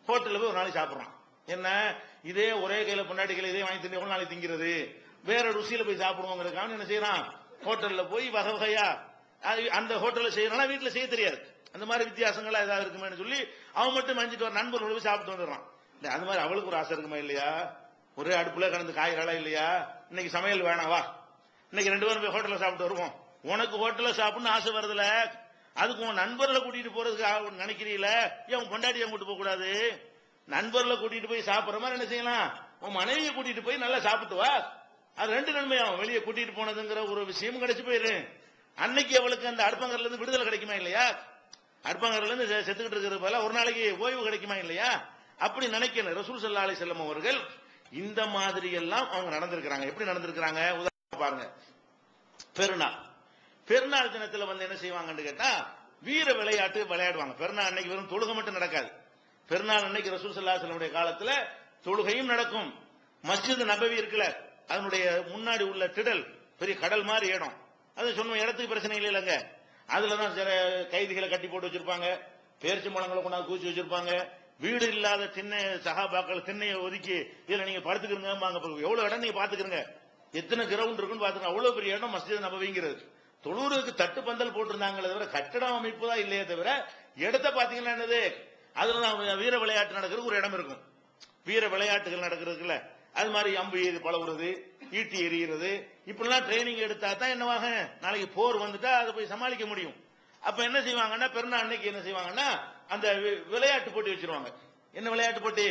ஹோட்டல்ல போய் ஒரு நாளைக்கு சாப்பிடறான். என்ன இதே ஒரே கையில பொண்டாட்டி கையில இதே வாங்கி தின்னு எவ்வளவு நாளைக்கு திங்கிறது, வேற ருசியில போய் சாப்பிடுவோங்கிறதுக்காக என்ன செய்யறான், ஹோட்டல்ல போய் வகை வகையா அந்த ஹோட்டல்ல செய்யறான், வீட்டுல செய்ய தெரியாது. அந்த மாதிரி வித்தியாசங்களா ஏதாவது இருக்குமே சொல்லி அவன் மட்டும் மஞ்சிட்டு வர நண்பர்களோட போய் சாப்பிட்டு வந்துடுறான். அது மாதிரி அவளுக்கு ஒரு ஆசை இருக்குமா இல்லையா, ஒரே அடுப்புல கடந்து காய்கறா இல்லையா, இன்னைக்கு சமையல் வேணாவா, இன்னைக்கு 2 பேரும் போய் ஹோட்டல்ல சாப்பிட்டு வருவோம். உனக்கு ஹோட்டல்ல சாப்பிடணும்னு ஆசை வருதுல, அதுக்கு உன் நண்பர்களை கூட்டிட்டு போறதுக்கு நினைக்கிறீல, ஏன் பொண்டாட்டியை கூட்டு போக கூடாது, நண்பர்களை கூட்டிட்டு போய் சாப்பிடுற மாதிரி என்ன செய்யலாம், உன் மனைவியை கூட்டிட்டு போய் நல்லா சாப்பிட்டு வா. அது 2 நன்மையாகும். வெளியே கூட்டிட்டு போனதுங்கிற ஒரு விஷயமும் கிடைச்சு போயிரு. அன்னைக்கு அவளுக்கு அந்த அடுப்பங்கர்ல இருந்து விடுதலை கிடைக்குமா இல்லையா, அடுப்பங்கர்ல இருந்து செத்துக்கிட்டு இருக்கிறது போல ஒரு நாளைக்கு ஓய்வு கிடைக்குமா இல்லையா, அப்படி நினைக்கணும். ரசூல் ஸல்லல்லாஹு அலைஹி வஸல்லம் அவர்கள் இந்த மாதிரி எல்லாம் அவங்க நடந்திருக்கிறாங்க. எப்படி நடந்திருக்கிறாங்க, உதாரணம் பாருங்க. பெருநாள் தினத்துல என்ன செய்வாங்கன்னு கேட்டா, வீர விளையாட்டு விளையாடுவாங்க. பெருநாள் அன்னைக்கு வெறும் தொழுகை மட்டும் நடக்காது. பெருநாள் அன்னைக்கு ரசூல் ஸல்லல்லாஹு அலைஹி வஸல்லம் காலத்துல தொழுகையும் நடக்கும். மஸ்ஜித் நபவி இருக்குல்ல, அதனுடைய முன்னாடி உள்ள திடல் பெரிய கடல் மாதிரி இடம், அது சொன்ன இடத்துக்கு பிரச்சனை இல்லைங்க. அதுலதான் சில கைதிகளை கட்டி போட்டு வச்சிருப்பாங்க, பேரிச்சி மலங்களை கொண்டாந்து கூச்சி வச்சிருப்பாங்க. வீடு இல்லாத திண்ணை சஹாபாக்கள் திண்ணையை ஒதுக்கி இதுல நீங்க படுத்துக்கிறங்க, எவ்வளவு இடம் நீங்க பாத்துக்கிறங்க, எத்தனை கிரவுண்ட் இருக்குன்னு பாத்துக்க, அவ்வளவு பெரிய இடம் மஸ்ஜித் நபவிங்கிறது. தொழுவுக்கு தட்டு பந்தல் போட்டிருந்தாங்களே தவிர கட்டடம் அமைப்பு தான் இல்லையே தவிர இடத்த பாத்தீங்கன்னா என்னது, அதுலதான் வீர விளையாட்டு நடக்கிறது ஒரு இடம் இருக்கும். வீர விளையாட்டுகள் நடக்கிறதுக்குல அது மாதிரி அம்பு ஏறி பழகுறது, ஈட்டி எறிகிறது, இப்படிலாம் ட்ரைனிங் எடுத்தா தான் என்னவாக நாளைக்கு போர் வந்துட்டா அதை போய் சமாளிக்க முடியும். அப்ப என்ன செய்வாங்கன்னா, பெருநாள் அன்னைக்கு என்ன செய்வாங்கன்னா அந்த விளையாட்டு போட்டி வச்சிருவாங்க. என்ன விளையாட்டு போட்டி,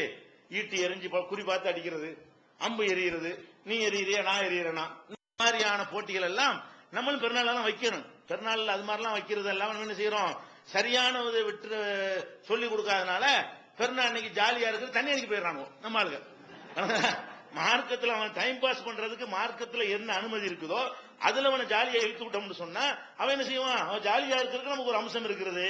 ஈட்டி எரிஞ்சு குறி பார்த்து அடிக்கிறது, அம்பு எறிகிறது, நீ எறிகிறியா நான் எறிகிறேனா, இந்த மாதிரியான போட்டிகள் எல்லாம் நம்மளும் பெருநாள் வைக்கணும். பெருநாள் அது மாதிரிலாம் வைக்கிறது எல்லாம் என்ன செய்யறோம், சரியான விட்டு சொல்லி கொடுக்காதனால பெருநாள் அன்னைக்கு ஜாலியா இருக்கு, தண்ணி அடிக்க போயிடறாங்க நம்ம ஆளுங்க. மார்க்கத்தில் அவன் டைம் பாஸ் பண்றதுக்கு மார்க்கத்தில் என்ன அனுமதி இருக்குதோ அதுல அவனை ஜாலியா இழுத்து விட்டோம்னு சொன்னா அவன் என்ன செய்வான், அவன் ஜாலியா இருக்கிறதுக்கு நமக்கு ஒரு அம்சம் இருக்கிறது.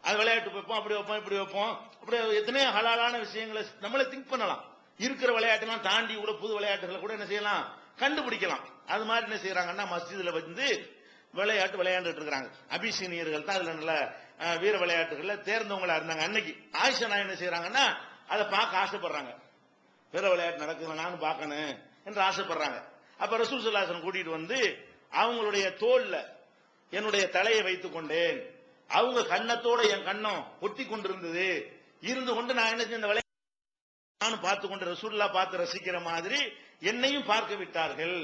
அது விளையாட்டு வைப்போம், அப்படி வைப்போம், இப்படி வைப்போம், அப்படி எத்தனையோ ஹலாலான விஷயங்களை நம்மளே திங்க் பண்ணலாம். இருக்கிற விளையாட்டுலாம் தாண்டி கூட புது விளையாட்டுகளை கூட என்ன செய்யலாம், கண்டுபிடிக்கலாம். அது மாதிரி என்ன செய்யறாங்கன்னா மஸ்ஜிதுல விளையாட்டு விளையாண்டுட்டு இருக்கிறாங்க. அபிசீனியர்கள் தான் அதுல நல்ல வீர விளையாட்டுகள்ல தேர்ந்தவங்களா இருந்தாங்க. அன்னைக்கு ஆயிஷா நாய் என்ன செய்யறாங்கன்னா அதை பார்க்க ஆசைப்படுறாங்க. வீர விளையாட்டு நடக்குது நானும் பார்க்கணும் என்று ஆசைப்படுறாங்க. அப்ப ரசூல் ஸல்லல்லாஹு அலைஹி வஸல்லம் கூட்டிட்டு அவங்களுடைய தோல்ல என்னுடைய தலையை வைத்துக் கொண்டேன், அவங்க கண்ணத்தோட என் கண்ணம் ஒட்டி கொண்டிருந்தது, இருந்து கொண்டு நான் என்ன செஞ்ச விளையாட்டு நானும் பார்த்து கொண்டு ரசூலுல்லாஹ் பார்த்து ரசிக்கிற மாதிரி என்னையும் பார்க்க விட்டார்கள்.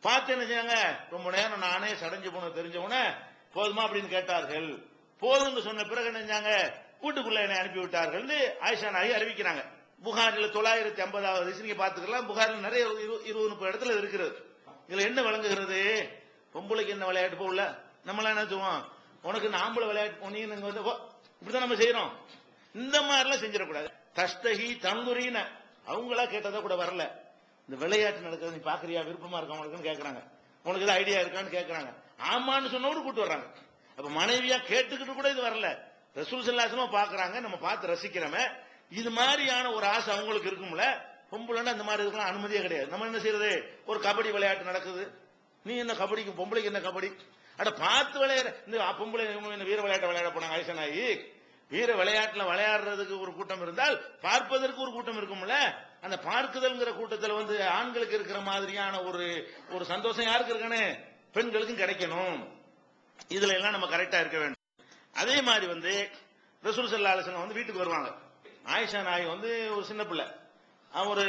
பார்த்து என்ன செய்யாங்க, ரொம்ப நேரம் நானே சடைஞ்சு போன தெரிஞ்சவன போதுமா அப்படின்னு கேட்டார்கள். போதும்னு சொன்ன பிறகு என்ன செஞ்சாங்க, வீட்டுக்குள்ள என்னை அனுப்பி விட்டார்கள் ஆயிஷா நாயகி அறிவிக்கிறாங்க. புகாரில 950வது நீங்க பாத்துக்கலாம். புகாரில் நிறைய 20-30 இடத்துல இருக்கிறது. இதுல என்ன விளங்குகிறது? பொம்பளைக்கு என்ன விளையாட்டு போகல, நம்மளாம் என்ன சொல்லுவோம், உனக்கு ஆம்பளை விளையாட்டு நீங்க வந்து இப்படிதான் நம்ம செய்யறோம். இந்த மாதிரி எல்லாம் செஞ்சிடக்கூடாது. தஸ்தகி தங்குரின அவங்களா கேட்டதா கூட வரல. இந்த விளையாட்டு நடக்கிறது நீ பாக்குறியா, விருப்பமா இருக்க உனக்குன்னு கேட்கறாங்க. உனக்கு ஏதாவது ஐடியா இருக்கான்னு கேட்கறாங்க. ஆமான்னு சொன்னோடு கூட்டு வர்றாங்க. அப்ப மனைவியா கேட்டுக்கிட்டு கூட இது வரல. ரசூல் ஸல்லல்லாஹு அலைஹி வஸல்லம் பாக்குறாங்க, நம்ம பார்த்து ரசிக்கிறோமே. இது மாதிரியான ஒரு ஆசை அவங்களுக்கு இருக்கும்ல. பொம்பளைன்னா இந்த மாதிரி இருக்கலாம் அனுமதியே கிடையாது. நம்ம என்ன செய்யறது? ஒரு கபடி விளையாட்டு நடக்குது, நீ என்ன கபடிக்கு, பொம்பளைக்கு என்ன கபடி? அட பார்த்து விளையாட. இந்த பொம்பளை வீர விளையாட்டு விளையாட போனாங்க ஆயிஷா நாயகி. வீர விளையாட்டுல விளையாடுறதுக்கு ஒரு கூட்டம் இருந்தால் பார்ப்பதற்கு ஒரு கூட்டம் இருக்கும்ல. அந்த பார்க்குதல்ங்கிற கூட்டத்தில் வந்து ஆண்களுக்கு இருக்கிற மாதிரியான ஒரு சந்தோஷம் யாருக்கு இருக்குன்னு பெண்களுக்கும் கிடைக்கணும். இதுல எல்லாம் நம்ம கரெக்டா இருக்க வேண்டும். அதே மாதிரி வந்து ரசூல் ஸல்லல்லாஹு அலைஹி வஸல்லம் வந்து வீட்டுக்கு வருவாங்க. ஆயிஷா நாயகி வந்து ஒரு சின்ன பிள்ளை, ஒரு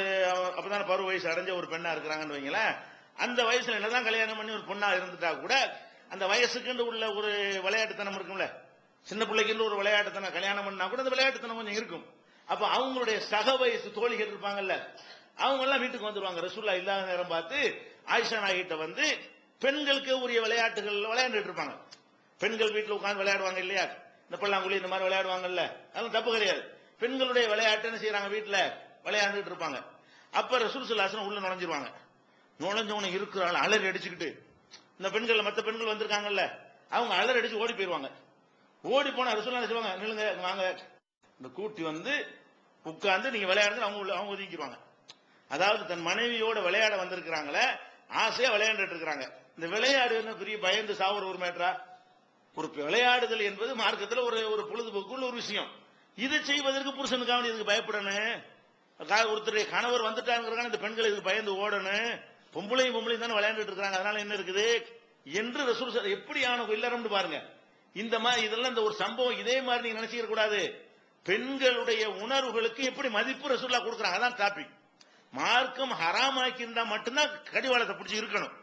அப்பதான் பருவ வயசு அடைஞ்ச ஒரு பெண்ணா இருக்கிறாங்கன்னு வைங்களேன். அந்த வயசுல என்னதான் கல்யாணம் பண்ணி ஒரு பொண்ணா இருந்துட்டா கூட அந்த வயசுக்குன்னு உள்ள ஒரு விளையாட்டுத்தனம் இருக்கும்ல. சின்ன பிள்ளைக்கு ஒரு விளையாட்டுத்தனம், கல்யாணம் பண்ணா கூட அந்த விளையாட்டுத்தனம் கொஞ்சம் இருக்கும். அப்ப அவங்களுடைய சக வயசு தோழிகள் இருப்பாங்கல்ல, அவங்க எல்லாம் வீட்டுக்கு வந்துருவாங்க. ரசூலுல்லாஹ் இல்லாத நேரம் பார்த்து ஆயிஷா நாயகிட்ட வந்து பெண்களுக்கு உரிய விளையாட்டுகள் விளையாண்டுட்டு இருப்பாங்க. பெண்கள் வீட்டுல உட்கார்ந்து விளையாடுவாங்க இல்லையா, இந்த பல்லாங்குழி இந்த மாதிரி விளையாடுவாங்கல்ல, அதெல்லாம் தப்பு கிடையாது. பெண்களுடைய விளையாட்டு என்ன செய்யறாங்க, வீட்டுல விளையாண்டுட்டு இருப்பாங்க. அப்ப ரசூல் ஸல்லல்லாஹு அலைஹி வஸல்லம் உள்ள நுழைஞ்சிருவாங்க. நுழைஞ்சவன இருக்கிறாள் அலறி அடிச்சுக்கிட்டு, இந்த பெண்கள் மற்ற பெண்கள் வந்திருக்காங்கல்ல அவங்க அலறி அடிச்சு ஓடி போயிருவாங்க. ஓடி போனா ரசூலுல்லாஹ் சொல்லுவாங்க, நில்லுங்க வாங்க, இந்த கூட்டி வந்து உட்கார்ந்து நீங்க விளையாடுங்க. அவங்க ஒதுக்கிடுவாங்க. அதாவது தன் மனைவியோட விளையாட வந்திருக்கிறாங்களே, ஆசையா விளையாண்டுட்டு இருக்கிறாங்க. இந்த விளையாடு என்ன பெரிய பயந்து சாவுற ஒரு மேட்டரா? ஒரு விளையாடுதல் என்பது மார்க்கத்தில் ஒரு பொழுதுபோக்குள்ள ஒரு விஷயம். இதை செய்வதற்கு புருஷனுக்காக இதுக்கு பயப்படணும். ஒருத்தருடைய கணவர் வந்துட்டாங்க, இந்த பெண்கள் இதுக்கு பயந்து ஓடணும். பொம்பளையும் தானே விளையாண்டுட்டு இருக்காங்க, அதனால என்ன இருக்குது என்று ரசூல் எப்படியான இல்லறம்னு பாருங்க. இந்த மாதிரி இதெல்லாம் இந்த ஒரு சம்பவம் இதே மாதிரி நீங்க நினைச்சிக்க கூடாது. பெண்களுடைய உணர்வுகளுக்கு எப்படி மதிப்பு ரசூலுல்லாஹ் கொடுக்குறாங்க, அதான் டாபிக். மார்க்கம் ஹராமாக்கி இருந்தா மட்டும்தான் கடிவாளத்தை பிடிச்சி இருக்கணும்.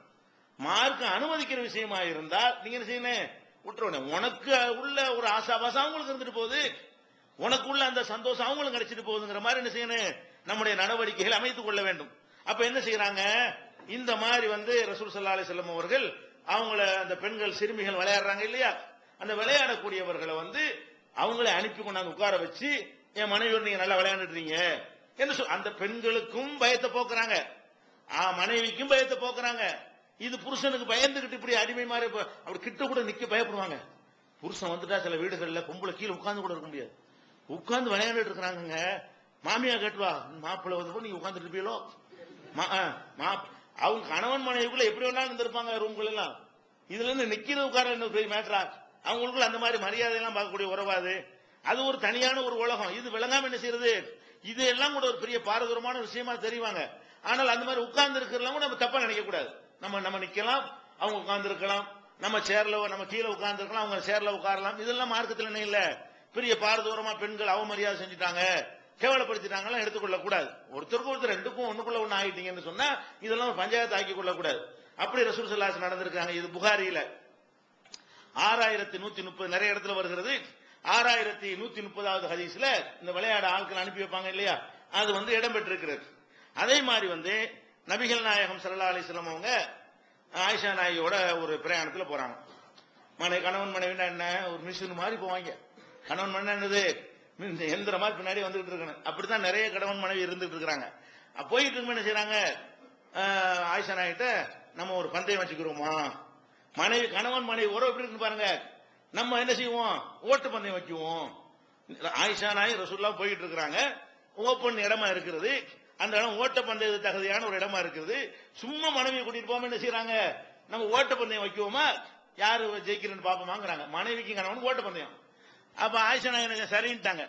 மார்க்கம் அனுமதிக்கிற விஷயமா இருந்தால் நீங்க என்ன செய்யணும், விட்டுருவேன். உனக்கு உள்ள ஒரு ஆசாபாசம் அவங்களுக்கு இருந்துட்டு போகுது, உனக்கு உள்ள அந்த சந்தோஷம் அவங்களுக்கு கிடைச்சிட்டு போகுதுங்கிற மாதிரி என்ன செய்யணும், நம்முடைய நடவடிக்கைகள் அமைத்துக் கொள்ள வேண்டும். அப்ப என்ன செய்யறாங்க, இந்த மாதிரி வந்து ரசூல் ஸல்லல்லாஹு அலைஹி வஸல்லம் அவர்கள் அவங்கள அந்த பெண்கள் சிறுமிகள் விளையாடுறாங்க இல்லையா, அந்த விளையாடக்கூடியவர்களை வந்து அவங்களை அனுப்பி கொண்டாந்து உட்கார வச்சு, என் மனைவியோட நீங்க நல்லா விளையாண்டுறீங்க என்று அந்த பெண்களுக்கும் பயத்தை போக்குறாங்க, மனைவிக்கும் பயத்தை போக்குறாங்க. இது புருஷனுக்கு பயந்துகிட்டு இப்படி அடிமை மாதிரி அப்படி கிட்ட கூட நிக்க பயப்படுவாங்க. புருஷன் வந்துட்டா சில வீடுகள்ல பொம்பளை கீழே உட்கார்ந்து கூட இருக்க முடியாது, உட்கார்ந்து விளையாண்டுட்டு இருக்கிறாங்க. மாமியா கேட்டுவா, மாப்பிள்ளை வந்து நீங்க உட்கார்ந்துட்டு இருப்பீங்களோ, அவங்க கணவன் மனைவிக்குள்ள எப்படி வேணாலும் இருந்திருப்பாங்க ரூம்கள் எல்லாம். இதுல இருந்து நிக்கிற உட்கார என்ன பெரிய மேட்டரா? அவங்களுக்குள்ள அந்த மாதிரி மரியாதை எல்லாம் பார்க்கக்கூடிய உறவாது. அது ஒரு தனியான ஒரு உலகம். இது விளங்காம என்ன செய்யறது, இது எல்லாம் கூட ஒரு பெரிய பாரதூரமான விஷயமா தெரிவாங்க. ஆனால் அந்த மாதிரி உட்கார்ந்து இருக்கிறலாம் கூட நம்ம தப்பா நினைக்க கூடாது. நம்ம நிக்கலாம், அவங்க உட்கார்ந்து இருக்கலாம், நம்ம சேர்ல நம்ம கீழே உட்கார்ந்து இருக்கலாம், அவங்க சேர்ல உட்காரலாம். இதெல்லாம் மார்க்கத்தில் என்ன இல்ல, பெரிய பாரதூரமா பெண்கள் அவமரியாதை செஞ்சுட்டாங்க, கேவலப்படுத்திட்டாங்க எடுத்துக்கொள்ள கூடாது. ஒருத்தருக்கு ஒருத்தர் ரெண்டுக்கும் ஒண்ணுக்குள்ள ஒண்ணு ஆகிட்டீங்கன்னு சொன்னா இதெல்லாம் பஞ்சாயத்து ஆக்கி கொள்ள கூடாது. அப்படி ரசூல் ஸல்லல்லாஹு அலைஹி வஸல்லம் நடந்திருக்காங்க. இது புகாரியில 6130 நிறைய இடத்துல வருகிறது. 6130வது ஹதீஸ்ல இந்த விளையாட ஆட்கள் அனுப்பி வைப்பாங்க இல்லையா, அது வந்து இடம் பெற்றிருக்கிறது. அதே மாதிரி வந்து நபிகள் நாயகம் ஸல்லல்லாஹு அலைஹி வஸல்லம் அவங்க ஆயிஷா நாயகியோட ஒரு பிரயாணத்துல போறாங்க. கணவன் மனைவினா என்ன, ஒரு மிஷின் மாதிரி போவாங்க. கணவன் மனைவி என்னது, எந்திர மாதிரி பின்னாடி வந்துகிட்டு இருக்கணும். அப்படித்தான் நிறைய கணவன் மனைவி இருந்துட்டு இருக்கிறாங்க. போயிட்டு இருக்கும் என்ன செய்யறாங்க, ஆயிஷா நாயிட்ட நம்ம ஒரு பந்தயம் வச்சுக்கிறோமா, கணவன் மனைவி உறவு எப்படி இருக்கு பாருங்க. நம்ம என்ன செய்வோம், ஓட்டு பந்தயம் வைக்குவோம். ஆயிஷா நாயி ரசூலுல்லாஹ் போயிட்டு இருக்கிறாங்க, ஓப்பன் இடமா இருக்கிறது. அந்த இடம் ஓட்ட பந்தய தகுதியான ஒரு இடமா இருக்குது. சும்மா மனைவியை கூட்டிட்டு போகாம என்ன செய்யறாங்க, நம்ம ஓட்ட பந்தயம் வைக்குவோமா, யாரு ஜெயிக்கிறேன்னு பாப்போமாங்கிறாங்க. மனைவிக்கு கணவன் ஓட்ட பந்தயம். அப்ப ஆயிஷா நாயகி சரின்ட்டாங்க.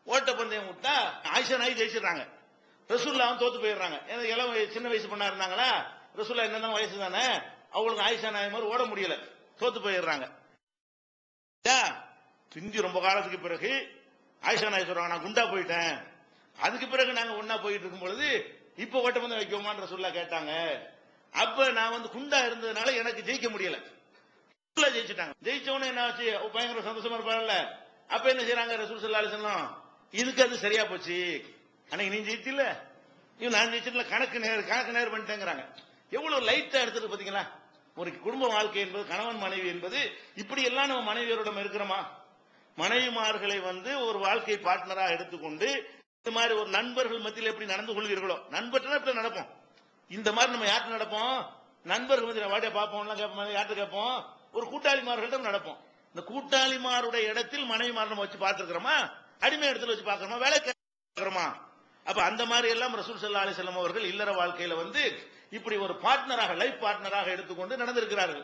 ஓட்ட பந்தயம் விட்டா ஆயிஷா நாயகி ஜெயிச்சிடறாங்க, ரசூலுல்லாஹ் தோத்து போயிடுறாங்க. சின்ன வயசு பொண்ணா இருந்தாங்களா, ரசூலுல்லாஹ் என்னதான் வயசு தானே, அவங்களுக்கு ஆயிஷா நாயகி மாதிரி ஓட முடியல, தோத்து போயிடுறாங்க. பிந்தி ரொம்ப காலத்துக்கு பிறகு ஆயிஷா நாயகி சொல்றாங்க, நான் குண்டா போயிட்டேன், அதுக்கு பிறகு நாங்க ஒன்னா போயிட்டு இருக்கும் பொழுது இப்ப ஓட்ட பந்தயம் வைக்கோமான்னு ரசூலுல்லாஹ் கேட்டாங்க. அப்ப நான் வந்து குண்டா இருந்ததுனால எனக்கு ஜெயிக்க முடியல, ஜெயிச்சுட்டாங்க. ஜெயிச்சவனே என்ன ஆச்சு, பயங்கர சந்தோஷமா இருப்பாங்கல்ல, அப்ப என்ன செய்யறாங்க ரசூல் ஸல்லல்லாஹு அலைஹி வஸல்லம், இதுக்கு அது சரியா போச்சு. அன்னைக்கு நீ ஜெயித்தில, இவன் நான் ஜெயிச்சிட்டல, கணக்கு நேர் பண்ணிட்டேங்கிறாங்க. எவ்வளவு லைட்டா எடுத்துட்டு பாத்தீங்களா? ஒரு குடும்ப வாழ்க்கை என்பது, கணவன் மனைவி என்பது இப்படி எல்லாம் நம்ம மனைவியரோட இருக்கிறோமா? மனைவிமார்களை ஒரு வாழ்க்கை பார்ட்னராக எடுத்துக்கொண்டு இந்த மாதிரி ஒரு நண்பர்கள் மத்தியில் எப்படி நடந்து கொள்வீர்களோ, நண்பர்கள் எப்படி நடப்போம், இந்த மாதிரி நம்ம யார்கிட்ட நடப்போம்? நண்பர்கள் மத்தியில் வாட்டியா பார்ப்போம்லாம் கேட்போம், யார்கிட்ட கேட்போம்? ஒரு கூட்டாளிமார்கள்ட்ட நடப்போம். இந்த கூட்டாளிமாருடைய இடத்தில் மனைவிமார் நம்ம வச்சு பார்த்திருக்கிறோமா? அடிமை இடத்துல வச்சு பார்க்கிறோமா? வேலை பார்க்கிறோமா? அப்ப அந்த மாதிரி எல்லாம் ரசூல் ஸல்லல்லாஹு அலைஹி வஸல்லம் அவர்கள் இல்லற வாழ்க்கையில இப்படி ஒரு பார்ட்னராக, லைஃப் பார்ட்னராக எடுத்துக்கொண்டு நடந்திருக்கிறார்கள்.